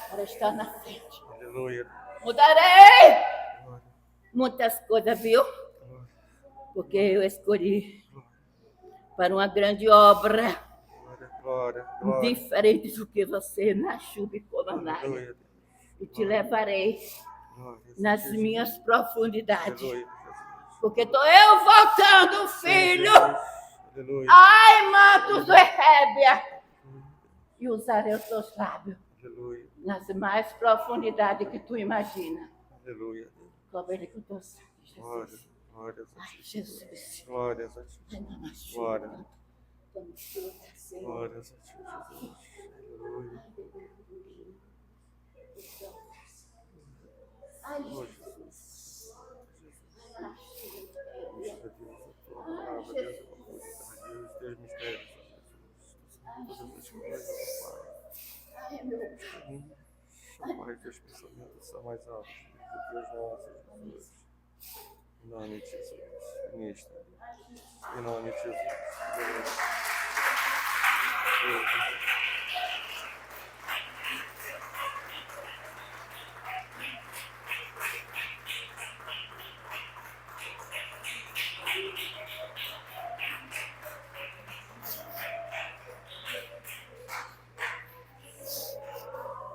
Speaker 2: para estar na frente. Mudarei muitas coisas, viu? Porque eu escolhi para uma grande obra diferente do que você na chuva e colonária. E te levarei nas minhas profundidades. Porque estou eu voltando, filho. Ai, mantos do Rébia. E usarei os teus lábios nas mais profundidades que tu imagina. Cobre ele com o teu sangue, Jesus. Ai, Jesus.
Speaker 1: Glórias a ti. Glórias. Glórias a ti, Jesus.
Speaker 2: Ai, Jesus.
Speaker 1: Pai, teus pensamentos são mais altos do que os nossos, Jesus. Em nome de Jesus. Ministra. Em nome de Jesus.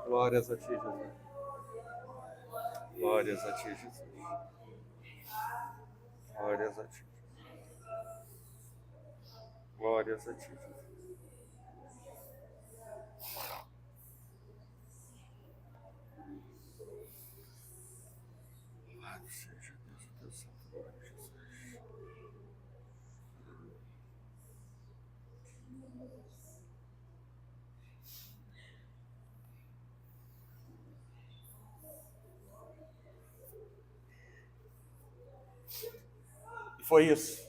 Speaker 1: Glórias a ti, Jesus. Glórias a ti, Jesus. Glórias a ti. Glórias a ti, Jesus. Louvado seja Deus, o teu santo nome, Jesus. E foi isso.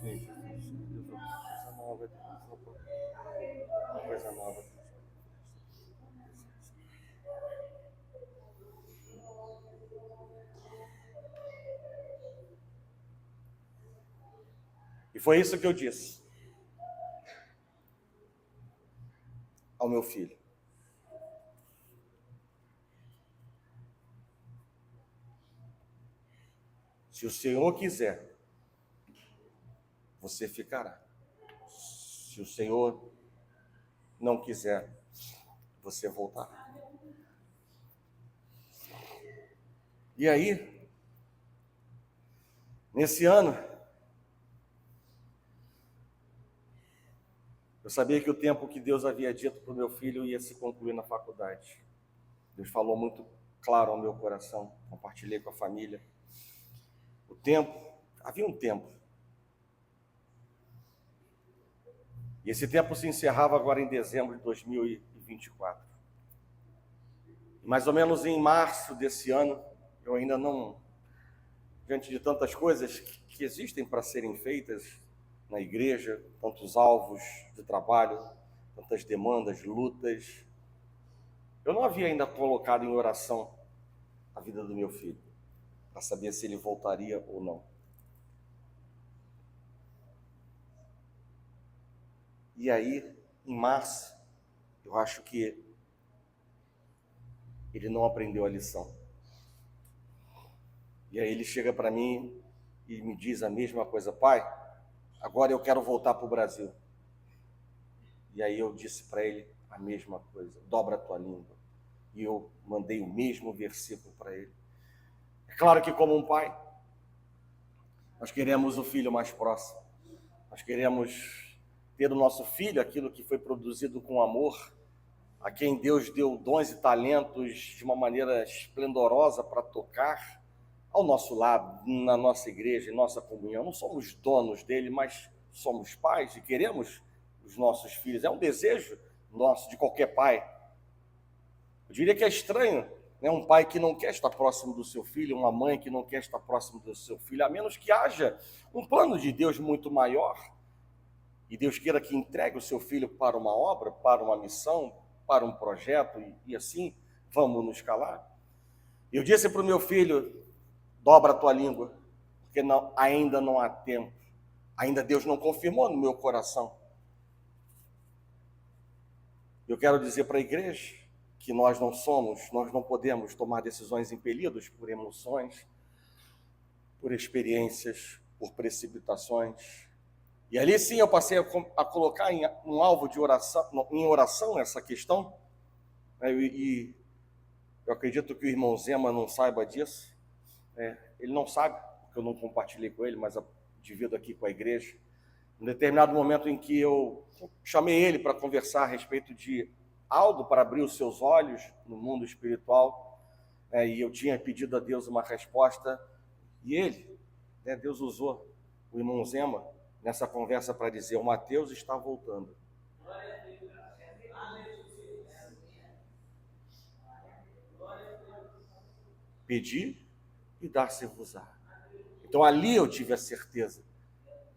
Speaker 1: Sim, Jesus. Deus, coisa nova, Deus. Coisa nova, Deus. E foi isso que eu disse ao meu filho. Se o Senhor quiser, você ficará. Se o Senhor não quiser, você voltará. E aí, nesse ano, eu sabia que o tempo que Deus havia dito para o meu filho ia se concluir na faculdade. Deus falou muito claro ao meu coração, compartilhei com a família. O tempo, havia um tempo. E esse tempo se encerrava agora em dezembro de 2024. Mais ou menos em março desse ano, eu ainda não, diante de tantas coisas que existem para serem feitas na igreja, tantos alvos de trabalho, tantas demandas, lutas, eu não havia ainda colocado em oração a vida do meu filho, para saber se ele voltaria ou não. E aí, em março, eu acho que ele não aprendeu a lição. E aí ele chega para mim e me diz a mesma coisa: pai, agora eu quero voltar para o Brasil. E aí eu disse para ele a mesma coisa, dobra a tua língua. E eu mandei o mesmo versículo para ele. É claro que como um pai, nós queremos o filho mais próximo. Nós queremos ter do nosso filho aquilo que foi produzido com amor, a quem Deus deu dons e talentos de uma maneira esplendorosa para tocar ao nosso lado, na nossa igreja, em nossa comunhão. Não somos donos dele, mas somos pais e queremos os nossos filhos. É um desejo nosso, de qualquer pai. Eu diria que é estranho, né? Um pai que não quer estar próximo do seu filho, uma mãe que não quer estar próximo do seu filho, a menos que haja um plano de Deus muito maior e Deus queira que entregue o seu filho para uma obra, para uma missão, para um projeto, e assim vamos nos calar. Eu disse para o meu filho, dobra a tua língua, porque ainda não há tempo, ainda Deus não confirmou no meu coração. Eu quero dizer para a igreja que nós não podemos tomar decisões impelidos por emoções, por experiências, por precipitações. E ali sim eu passei a colocar em um alvo de oração, em oração essa questão. E eu acredito que o irmão Zema não saiba disso. Ele não sabe, porque eu não compartilhei com ele, mas eu divido aqui com a igreja. Em determinado momento em que eu chamei ele para conversar a respeito de algo para abrir os seus olhos no mundo espiritual, e eu tinha pedido a Deus uma resposta, e ele, Deus usou o irmão Zema nessa conversa para dizer: o Mateus está voltando. Pedir e dar-se-vos-á. Então ali eu tive a certeza.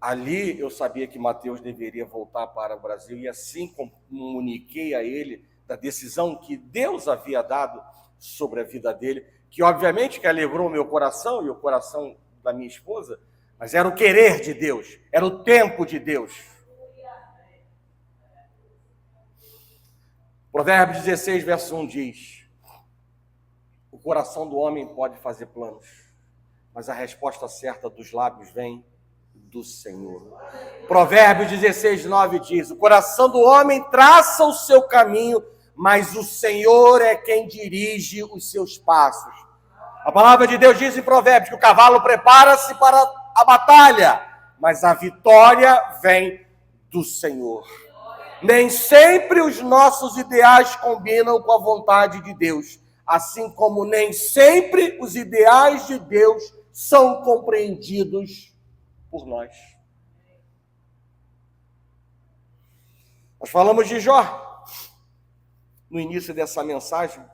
Speaker 1: Ali eu sabia que Mateus deveria voltar para o Brasil, e assim comuniquei a ele da decisão que Deus havia dado sobre a vida dele, que obviamente que alegrou o meu coração e o coração da minha esposa, mas era o querer de Deus, era o tempo de Deus. Provérbios 16, verso 1 diz: o coração do homem pode fazer planos, mas a resposta certa dos lábios vem do Senhor. Provérbios 16, 9 diz: o coração do homem traça o seu caminho, mas o Senhor é quem dirige os seus passos. A palavra de Deus diz em Provérbios que o cavalo prepara-se para a batalha, mas a vitória vem do Senhor. Nem sempre os nossos ideais combinam com a vontade de Deus, assim como nem sempre os ideais de Deus são compreendidos por nós. Nós falamos de Jó no início dessa mensagem.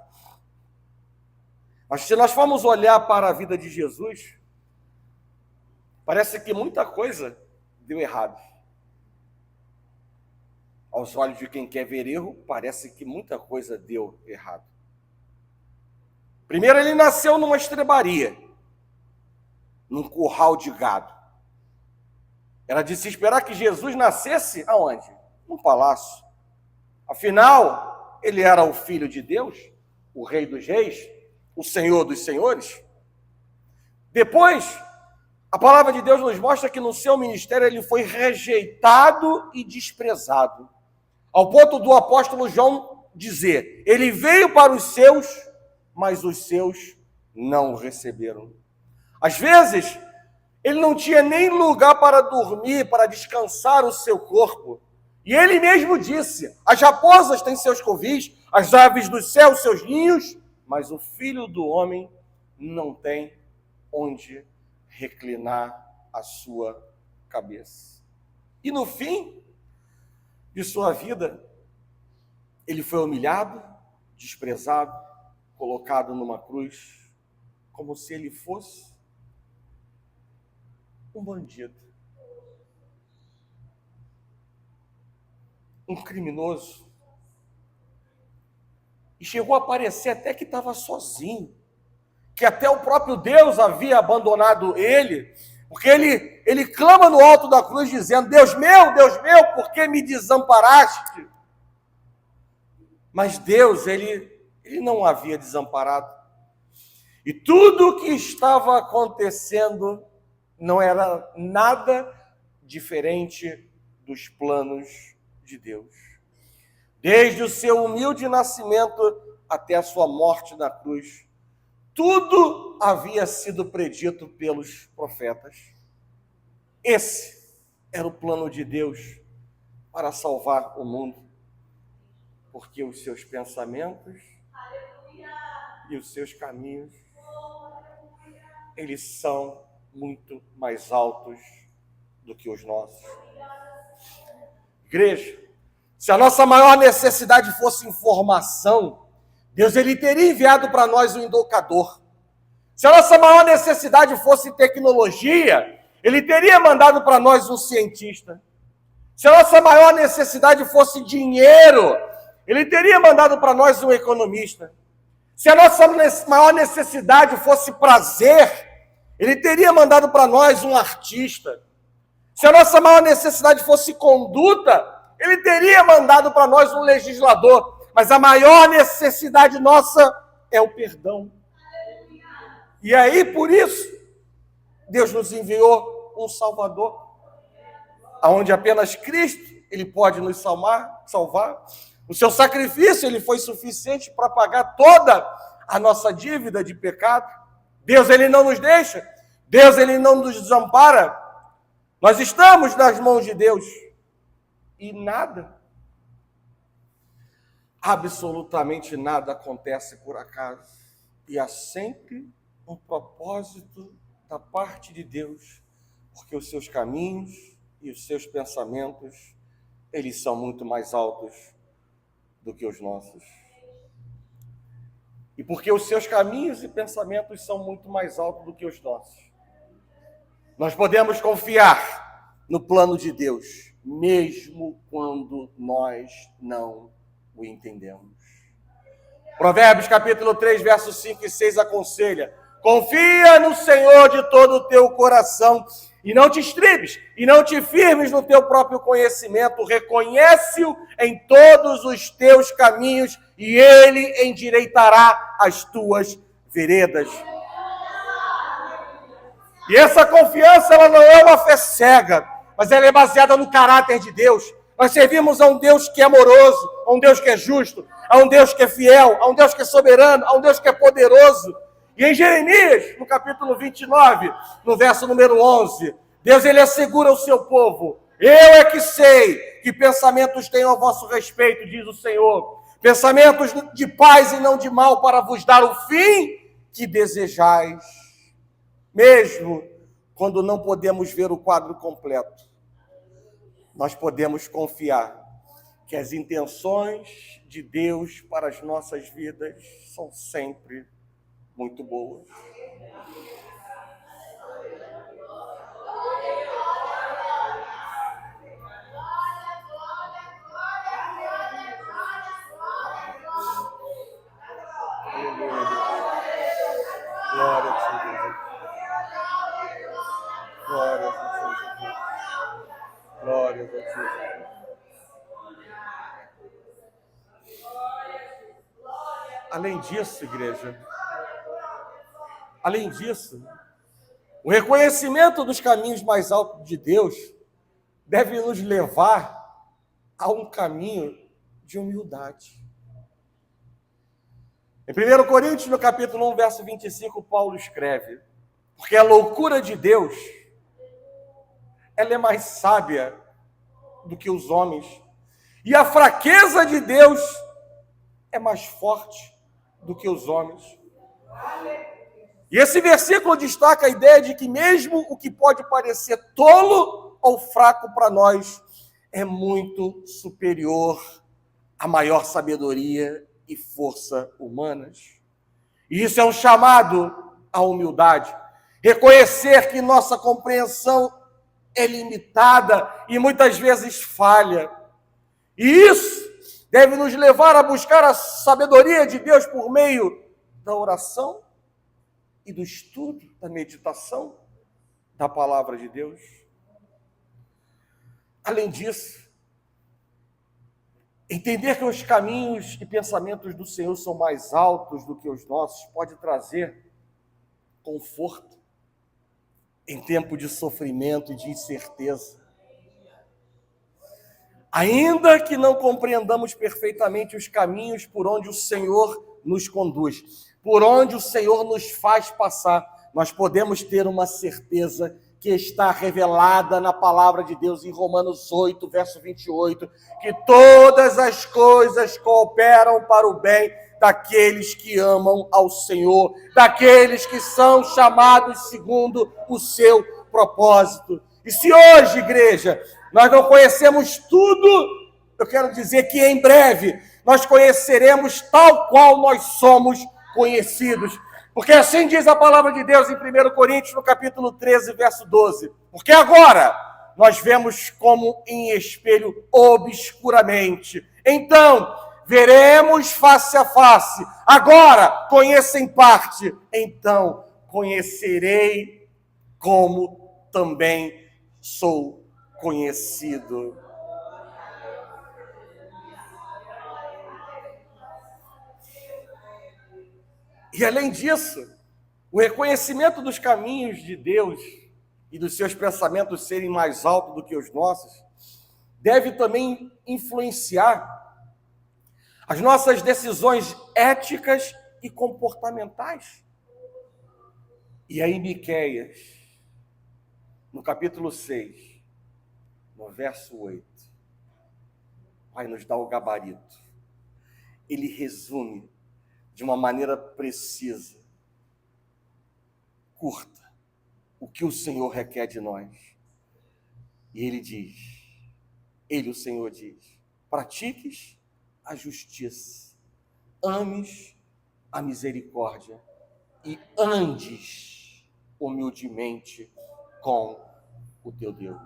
Speaker 1: Mas se nós formos olhar para a vida de Jesus, parece que muita coisa deu errado. Aos olhos de quem quer ver erro, parece que muita coisa deu errado. Primeiro, ele nasceu numa estrebaria, num curral de gado. Era de se esperar que Jesus nascesse aonde? Num palácio. Afinal, ele era o Filho de Deus, o Rei dos Reis, o Senhor dos Senhores. Depois, a palavra de Deus nos mostra que no seu ministério ele foi rejeitado e desprezado, ao ponto do apóstolo João dizer: ele veio para os seus, mas os seus não o receberam. Às vezes, ele não tinha nem lugar para dormir, para descansar o seu corpo. E ele mesmo disse: as raposas têm seus covis, as aves do céu seus ninhos, mas o Filho do Homem não tem onde reclinar a sua cabeça. E no fim de sua vida, ele foi humilhado, desprezado, colocado numa cruz, como se ele fosse um bandido, um criminoso. E chegou a parecer até que estava sozinho, que até o próprio Deus havia abandonado ele, porque ele clama no alto da cruz dizendo: Deus meu, por que me desamparaste? Mas Deus, ele não havia desamparado. E tudo o que estava acontecendo não era nada diferente dos planos de Deus. desde o seu humilde nascimento até a sua morte na cruz. Tudo havia sido predito pelos profetas. Esse era o plano de Deus para salvar o mundo, porque os seus pensamentos e os seus caminhos, eles são muito mais altos do que os nossos. Igreja, se a nossa maior necessidade fosse informação, Deus ele teria enviado para nós um educador. Se a nossa maior necessidade fosse tecnologia, ele teria mandado para nós um cientista. Se a nossa maior necessidade fosse dinheiro, ele teria mandado para nós um economista. Se a nossa maior necessidade fosse prazer, ele teria mandado para nós um artista. Se a nossa maior necessidade fosse conduta, ele teria mandado para nós um legislador. Mas a maior necessidade nossa é o perdão. E aí, por isso, Deus nos enviou um Salvador, onde apenas Cristo ele pode nos salvar. O seu sacrifício ele foi suficiente para pagar toda a nossa dívida de pecado. Deus ele não nos deixa, Deus ele não nos desampara. Nós estamos nas mãos de Deus e nada, absolutamente nada acontece por acaso. E há sempre um propósito da parte de Deus, porque os seus caminhos e os seus pensamentos, eles são muito mais altos do que os nossos. E porque os seus caminhos e pensamentos são muito mais altos do que os nossos, nós podemos confiar no plano de Deus, mesmo quando nós não o entendemos. Provérbios capítulo 3, versos 5 e 6 aconselha: confia no Senhor de todo o teu coração e não te estribes, e não te firmes no teu próprio conhecimento. Reconhece-o em todos os teus caminhos e ele endireitará as tuas veredas. E essa confiança, ela não é uma fé cega, mas ela é baseada no caráter de Deus. Nós servimos a um Deus que é amoroso, a um Deus que é justo, a um Deus que é fiel, a um Deus que é soberano, a um Deus que é poderoso. E em Jeremias, no capítulo 29, no verso número 11, Deus ele assegura ao seu povo: eu é que sei que pensamentos tenho a vosso respeito, diz o Senhor, pensamentos de paz e não de mal, para vos dar o fim que desejais. Mesmo quando não podemos ver o quadro completo, nós podemos confiar que as intenções de Deus para as nossas vidas são sempre muito boas. Glória a ti, Deus. Glória a ti. Glória a ti. Além disso, igreja, além disso, o reconhecimento dos caminhos mais altos de Deus deve nos levar a um caminho de humildade. Em 1 Coríntios, no capítulo 1, verso 25, Paulo escreve: porque a loucura de Deus, ela é mais sábia do que os homens, e a fraqueza de Deus é mais forte do que os homens. E esse versículo destaca a ideia de que mesmo o que pode parecer tolo ou fraco para nós é muito superior à maior sabedoria e força humanas. E isso é um chamado à humildade. Reconhecer que nossa compreensão é limitada e muitas vezes falha. E isso deve nos levar a buscar a sabedoria de Deus por meio da oração e do estudo, da meditação da palavra de Deus. Além disso, entender que os caminhos e pensamentos do Senhor são mais altos do que os nossos pode trazer conforto em tempo de sofrimento e de incerteza. Ainda que não compreendamos perfeitamente os caminhos por onde o Senhor nos conduz, por onde o Senhor nos faz passar, nós podemos ter uma certeza que está revelada na palavra de Deus em Romanos 8, verso 28, que todas as coisas cooperam para o bem daqueles que amam ao Senhor, daqueles que são chamados segundo o seu propósito. E se hoje, igreja, nós não conhecemos tudo, eu quero dizer que em breve nós conheceremos tal qual nós somos conhecidos. Porque assim diz a palavra de Deus em 1 Coríntios, no capítulo 13, verso 12. Porque agora nós vemos como em espelho obscuramente. Então, veremos face a face. Agora, conheço em parte. Então, conhecerei como também sou conhecido. E além disso, o reconhecimento dos caminhos de Deus e dos seus pensamentos serem mais altos do que os nossos, deve também influenciar as nossas decisões éticas e comportamentais. E aí Miqueias, no capítulo 6, no verso 8, vai nos dar o gabarito. Ele resume de uma maneira precisa, curta, o que o Senhor requer de nós. E ele diz, o Senhor diz, pratiques a justiça, ames a misericórdia e andes humildemente com o teu Deus.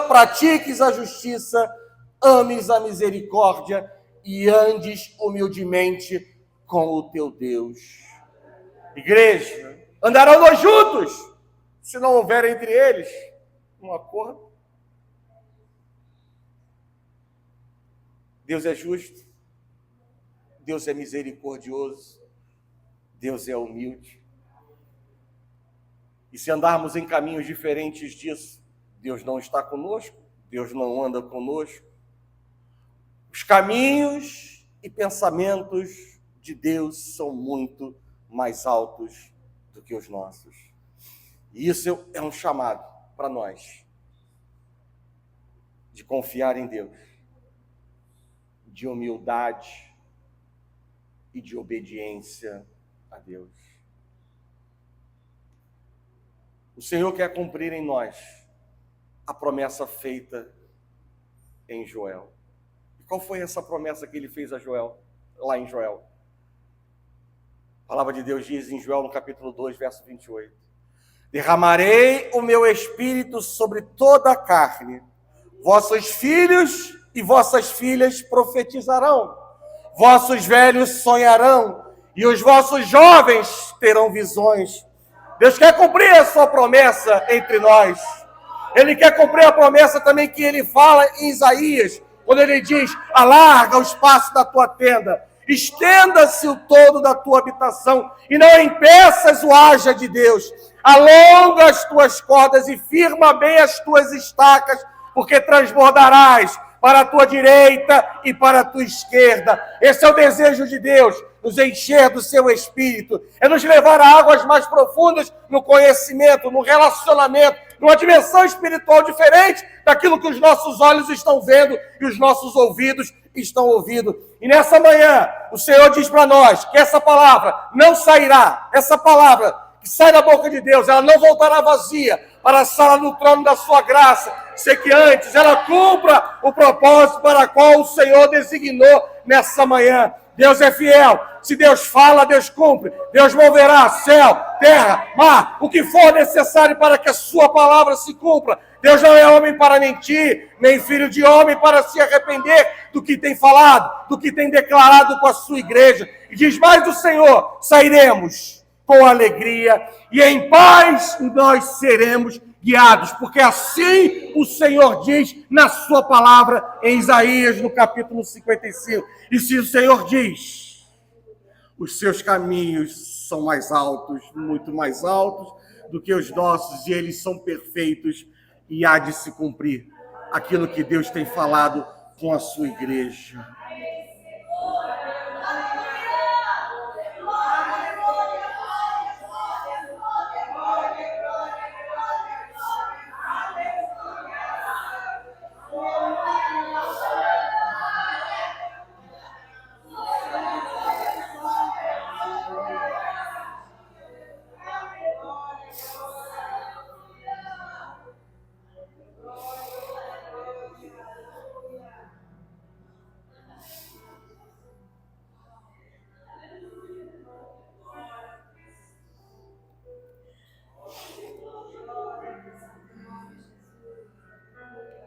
Speaker 1: Pratiques a justiça, ames a misericórdia e andes humildemente com o teu Deus. Igreja, andarão nós juntos, se não houver entre eles um acordo. Deus é justo, Deus é misericordioso, Deus é humilde. E se andarmos em caminhos diferentes disso, Deus não está conosco, Deus não anda conosco. Os caminhos e pensamentos de Deus são muito mais altos do que os nossos. E isso é um chamado para nós de confiar em Deus, de humildade e de obediência a Deus. O Senhor quer cumprir em nós a promessa feita em Joel. Qual foi essa promessa que ele fez a Joel, lá em Joel? A palavra de Deus diz em Joel, no capítulo 2, verso 28. Derramarei o meu espírito sobre toda a carne. Vossos filhos e vossas filhas profetizarão. Vossos velhos sonharão. E os vossos jovens terão visões. Deus quer cumprir a sua promessa entre nós. Ele quer cumprir a promessa também que ele fala em Isaías, quando ele diz, alarga o espaço da tua tenda, estenda-se o todo da tua habitação, e não impeças o haja de Deus. Alonga as tuas cordas e firma bem as tuas estacas, porque transbordarás para a tua direita e para a tua esquerda. Esse é o desejo de Deus, nos encher do seu Espírito, é nos levar a águas mais profundas no conhecimento, no relacionamento, numa dimensão espiritual diferente daquilo que os nossos olhos estão vendo e os nossos ouvidos estão ouvindo. E nessa manhã, o Senhor diz para nós que essa palavra não sairá, essa palavra que sai da boca de Deus, ela não voltará vazia para a sala no trono da sua graça, sei que antes ela cumpra o propósito para o qual o Senhor designou nessa manhã. Deus é fiel. Se Deus fala, Deus cumpre. Deus moverá céu, terra, mar, o que for necessário para que a sua palavra se cumpra. Deus não é homem para mentir, nem filho de homem para se arrepender do que tem falado, do que tem declarado com a sua igreja. E diz mais do Senhor, sairemos com alegria e em paz nós seremos guiados, porque assim o Senhor diz na sua palavra em Isaías, no capítulo 55. E se o Senhor diz, os seus caminhos são mais altos, muito mais altos do que os nossos, e eles são perfeitos, e há de se cumprir aquilo que Deus tem falado com a sua igreja.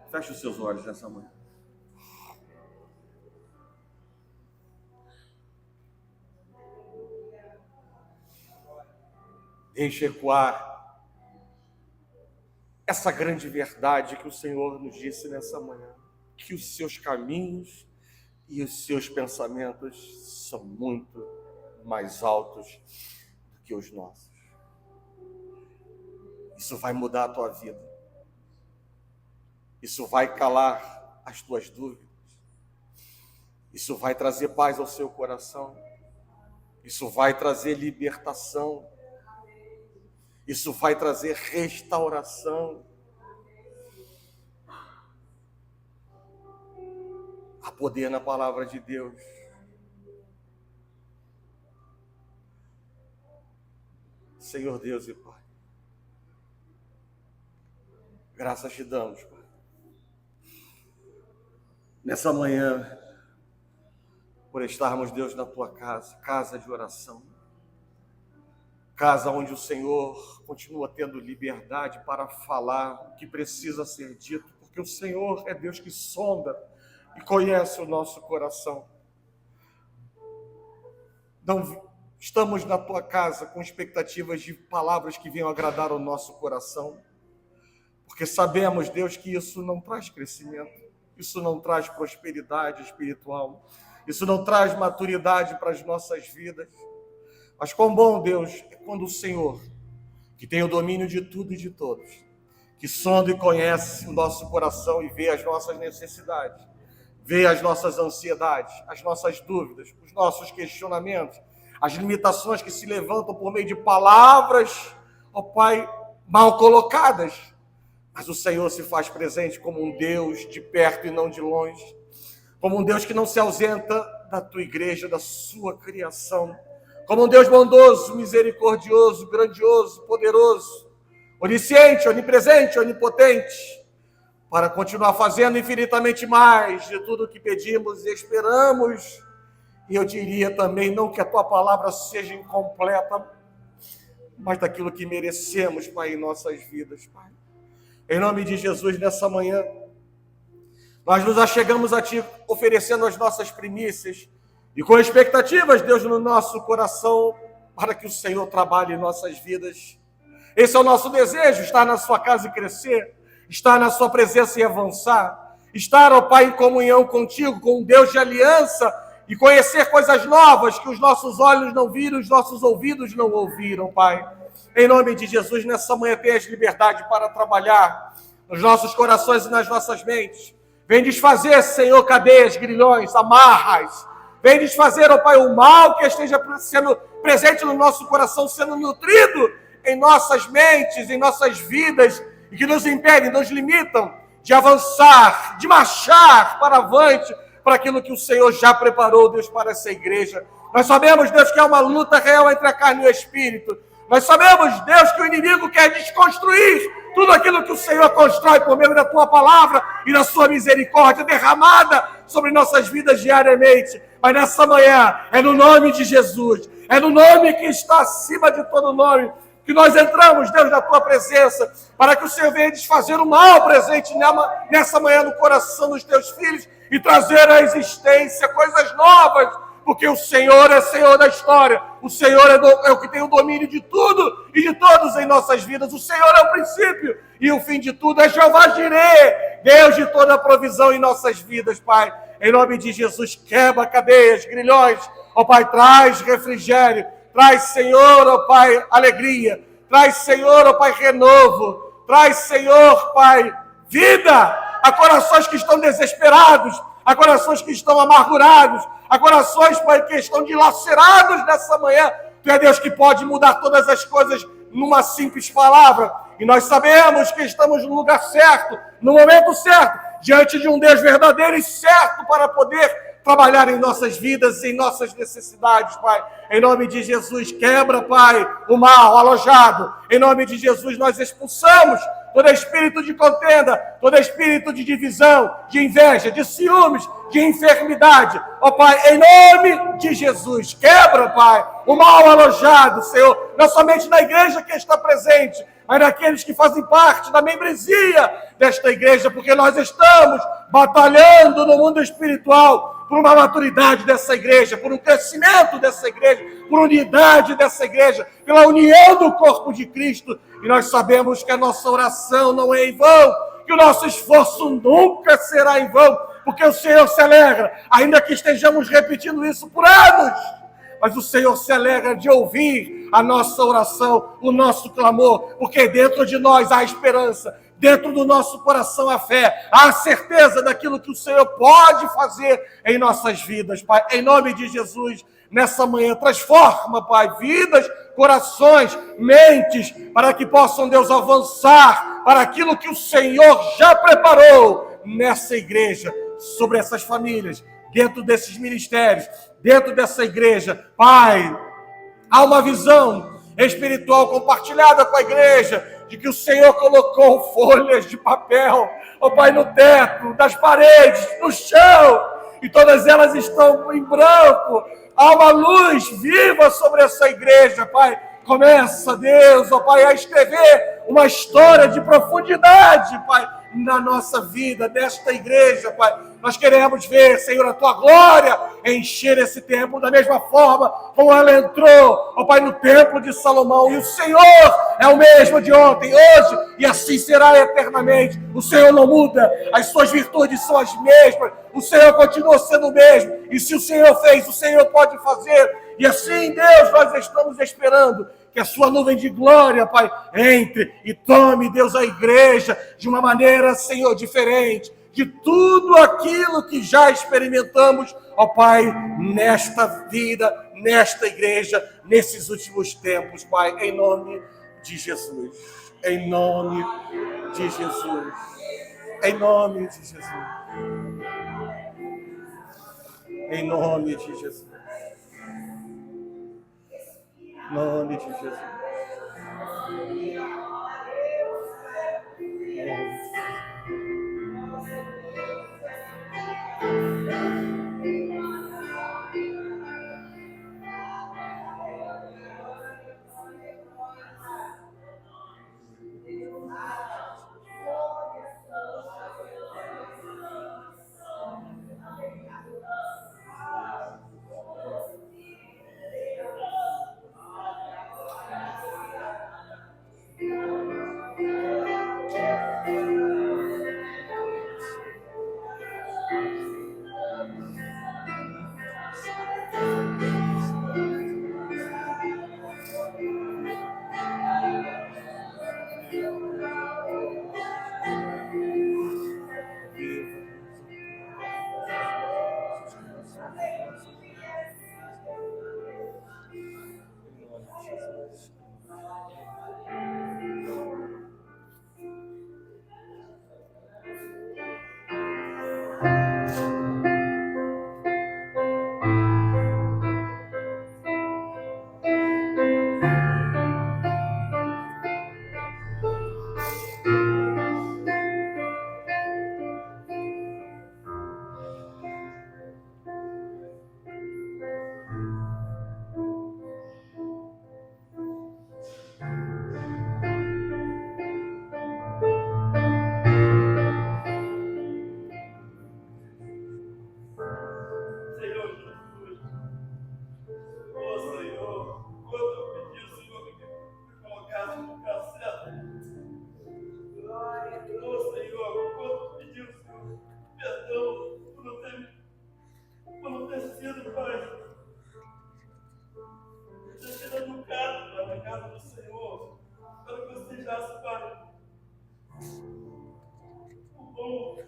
Speaker 1: Feche os seus olhos nessa manhã. Deixe ecoar essa grande verdade que o Senhor nos disse nessa manhã, que os seus caminhos e os seus pensamentos são muito mais altos do que os nossos. Isso vai mudar a tua vida. Isso vai calar as tuas dúvidas. Isso vai trazer paz ao seu coração. Isso vai trazer libertação. Isso vai trazer restauração. Há poder na palavra de Deus. Senhor Deus e Pai, graças te damos, Pai. Nessa manhã, por estarmos, Deus, na tua casa, casa de oração, casa onde o Senhor continua tendo liberdade para falar o que precisa ser dito, porque o Senhor é Deus que sonda e conhece o nosso coração. Não estamos na tua casa com expectativas de palavras que venham agradar o nosso coração, porque sabemos, Deus, que isso não traz crescimento. Isso não traz prosperidade espiritual. Isso não traz maturidade para as nossas vidas. Mas quão bom, Deus, é quando o Senhor, que tem o domínio de tudo e de todos, que sonda e conhece o nosso coração e vê as nossas necessidades, vê as nossas ansiedades, as nossas dúvidas, os nossos questionamentos, as limitações que se levantam por meio de palavras, ó Pai, mal colocadas. Mas o Senhor se faz presente como um Deus de perto e não de longe, como um Deus que não se ausenta da tua igreja, da sua criação, como um Deus bondoso, misericordioso, grandioso, poderoso, onisciente, onipresente, onipotente, para continuar fazendo infinitamente mais de tudo o que pedimos e esperamos. E eu diria também, não que a tua palavra seja incompleta, mas daquilo que merecemos, Pai, em nossas vidas, Pai. Em nome de Jesus, nessa manhã, nós nos achegamos a Ti, oferecendo as nossas primícias e com expectativas, Deus, no nosso coração, para que o Senhor trabalhe em nossas vidas. Esse é o nosso desejo, estar na sua casa e crescer, estar na sua presença e avançar, estar, ó Pai, em comunhão contigo, com um Deus de aliança e conhecer coisas novas que os nossos olhos não viram, os nossos ouvidos não ouviram, Pai. Em nome de Jesus, nessa manhã tenhas liberdade para trabalhar nos nossos corações e nas nossas mentes. Vem desfazer, Senhor, cadeias, grilhões, amarras. Vem desfazer, ó Pai, o mal que esteja sendo presente no nosso coração, sendo nutrido em nossas mentes, em nossas vidas, e que nos impedem, nos limitam de avançar, de marchar para avante, para aquilo que o Senhor já preparou, Deus, para essa igreja. Nós sabemos, Deus, que há uma luta real entre a carne e o espírito. Nós sabemos, Deus, que o inimigo quer desconstruir tudo aquilo que o Senhor constrói por meio da tua palavra e da sua misericórdia derramada sobre nossas vidas diariamente. Mas nessa manhã, é no nome de Jesus, é no nome que está acima de todo nome, que nós entramos, Deus, na tua presença, para que o Senhor venha desfazer o mal presente nessa manhã no coração dos teus filhos e trazer à existência coisas novas, porque o Senhor é Senhor da história, o Senhor é o que tem o domínio de tudo e de todos em nossas vidas, o Senhor é o princípio e o fim de tudo, é Jeová Jireh, Deus de toda a provisão em nossas vidas, Pai. Em nome de Jesus, quebra cadeias, grilhões, ó Pai, traz refrigério, traz, Senhor, ó Pai, alegria, traz, Senhor, ó Pai, renovo, traz, Senhor, Pai, vida a corações que estão desesperados, a corações que estão amargurados, a corações, Pai, que estão dilacerados nessa manhã. Tu é Deus que pode mudar todas as coisas numa simples palavra. E nós sabemos que estamos no lugar certo, no momento certo, diante de um Deus verdadeiro e certo para poder trabalhar em nossas vidas, em nossas necessidades, Pai. Em nome de Jesus, quebra, Pai, o mal alojado. Em nome de Jesus, nós expulsamos todo espírito de contenda, todo espírito de divisão, de inveja, de ciúmes, de enfermidade. Ó Pai, em nome de Jesus, quebra, Pai, o mal alojado, Senhor, não somente na igreja que está presente, mas naqueles que fazem parte da membresia desta igreja, porque nós estamos batalhando no mundo espiritual por uma maturidade dessa igreja, por um crescimento dessa igreja, por unidade dessa igreja, pela união do corpo de Cristo. E nós sabemos que a nossa oração não é em vão, que o nosso esforço nunca será em vão, porque o Senhor se alegra, ainda que estejamos repetindo isso por anos, mas o Senhor se alegra de ouvir a nossa oração, o nosso clamor, porque dentro de nós há esperança, dentro do nosso coração há fé, há a certeza daquilo que o Senhor pode fazer em nossas vidas, Pai. Em nome de Jesus, nessa manhã, transforma, Pai, vidas, corações, mentes, para que possam, Deus, avançar para aquilo que o Senhor já preparou nessa igreja, sobre essas famílias, dentro desses ministérios, dentro dessa igreja. Pai, há uma visão espiritual compartilhada com a igreja, de que o Senhor colocou folhas de papel, ó Pai, no teto, das paredes, no chão, e todas elas estão em branco. Há uma luz viva sobre essa igreja, Pai. Começa, Deus, ó Pai, a escrever uma história de profundidade, Pai, na nossa vida, nesta igreja, Pai. Nós queremos ver, Senhor, a Tua glória encher esse templo da mesma forma como ela entrou, ó Pai, no templo de Salomão. E o Senhor é o mesmo de ontem, hoje, e assim será eternamente. O Senhor não muda, as Suas virtudes são as mesmas, o Senhor continua sendo o mesmo. E se o Senhor fez, o Senhor pode fazer. E assim, Deus, nós estamos esperando que a Sua nuvem de glória, Pai, entre e tome, Deus, a igreja de uma maneira, Senhor, diferente de tudo aquilo que já experimentamos, ó Pai, nesta vida, nesta igreja, nesses últimos tempos, Pai, em nome de Jesus. Em nome de Jesus. Em nome de Jesus. Em nome de Jesus. Em nome de Jesus.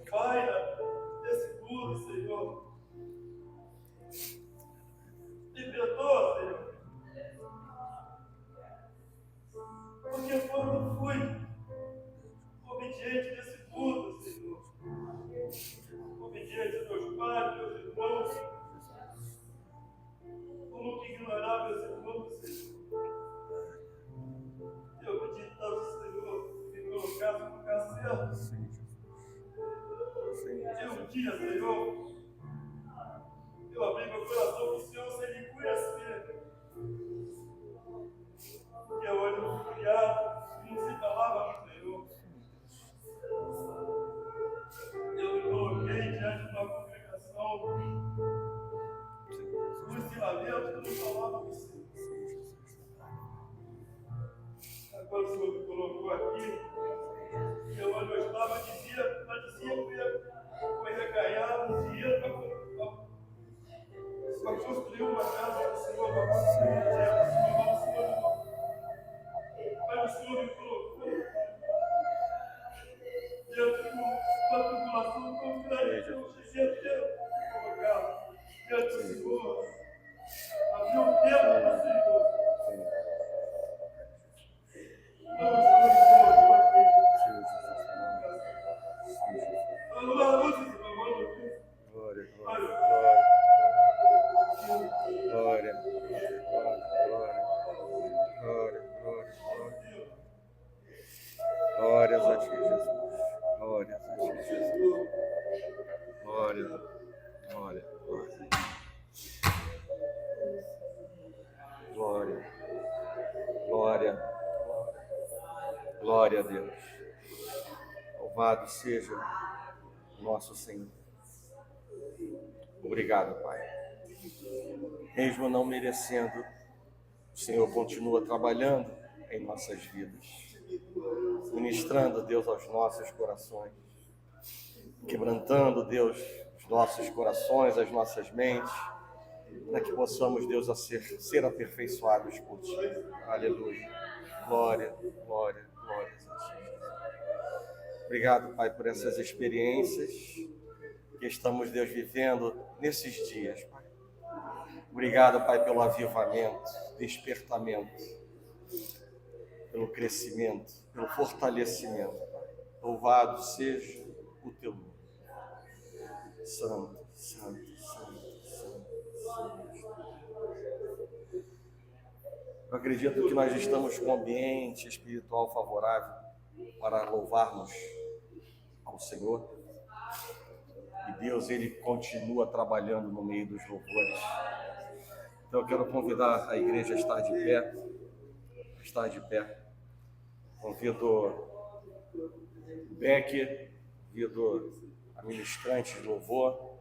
Speaker 3: Pai, desse tudo, Senhor. Me perdoa, Senhor. Porque quando fui obediente nesse mundo, Senhor, obediente aos meus pais, meus irmãos, como que ignorar meus irmãos, Senhor. Eu pedi tanto, Senhor, que me colocasse no castelo. E um dia, Senhor, eu abri meu coração para o Senhor sem me conhecer. Porque eu olho fui criado e não se falava com o Senhor. Eu me coloquei diante de uma congregação, um ensinamento que não falava com o Senhor. Agora o Senhor me colocou aqui, e eu onde eu estava, dizia que eu ia ganhar um dinheiro para construir uma casa do Senhor, para construir um dinheiro do Senhor, mas o Senhor me colocou diante de uma tribulação tão grande que eu cheguei a ter colocado diante do Senhor. Havia um tempo do Senhor. Não, o Senhor me colocou aqui.
Speaker 1: Glória, glórias a ti, Jesus. Glórias a ti, Jesus. Glória. Glória a Deus. Louvado seja o nosso Senhor. Obrigado, Pai. Mesmo não merecendo, o Senhor continua trabalhando em nossas vidas, ministrando, Deus, aos nossos corações, quebrantando, Deus, os nossos corações, as nossas mentes, para que possamos, Deus, ser aperfeiçoados por Ti. Aleluia. Glórias a Ti. Obrigado, Pai, por essas experiências que estamos, Deus, vivendo nesses dias, Pai. Obrigado, Pai, pelo avivamento, despertamento, pelo crescimento, pelo fortalecimento, Pai. Louvado seja o Teu nome. Santo. Eu acredito que nós estamos com um ambiente espiritual favorável para louvarmos ao Senhor. E Deus, Ele continua trabalhando no meio dos louvores. Então eu quero convidar a igreja a estar de pé. Convido o Becker, convido a ministrante de louvor.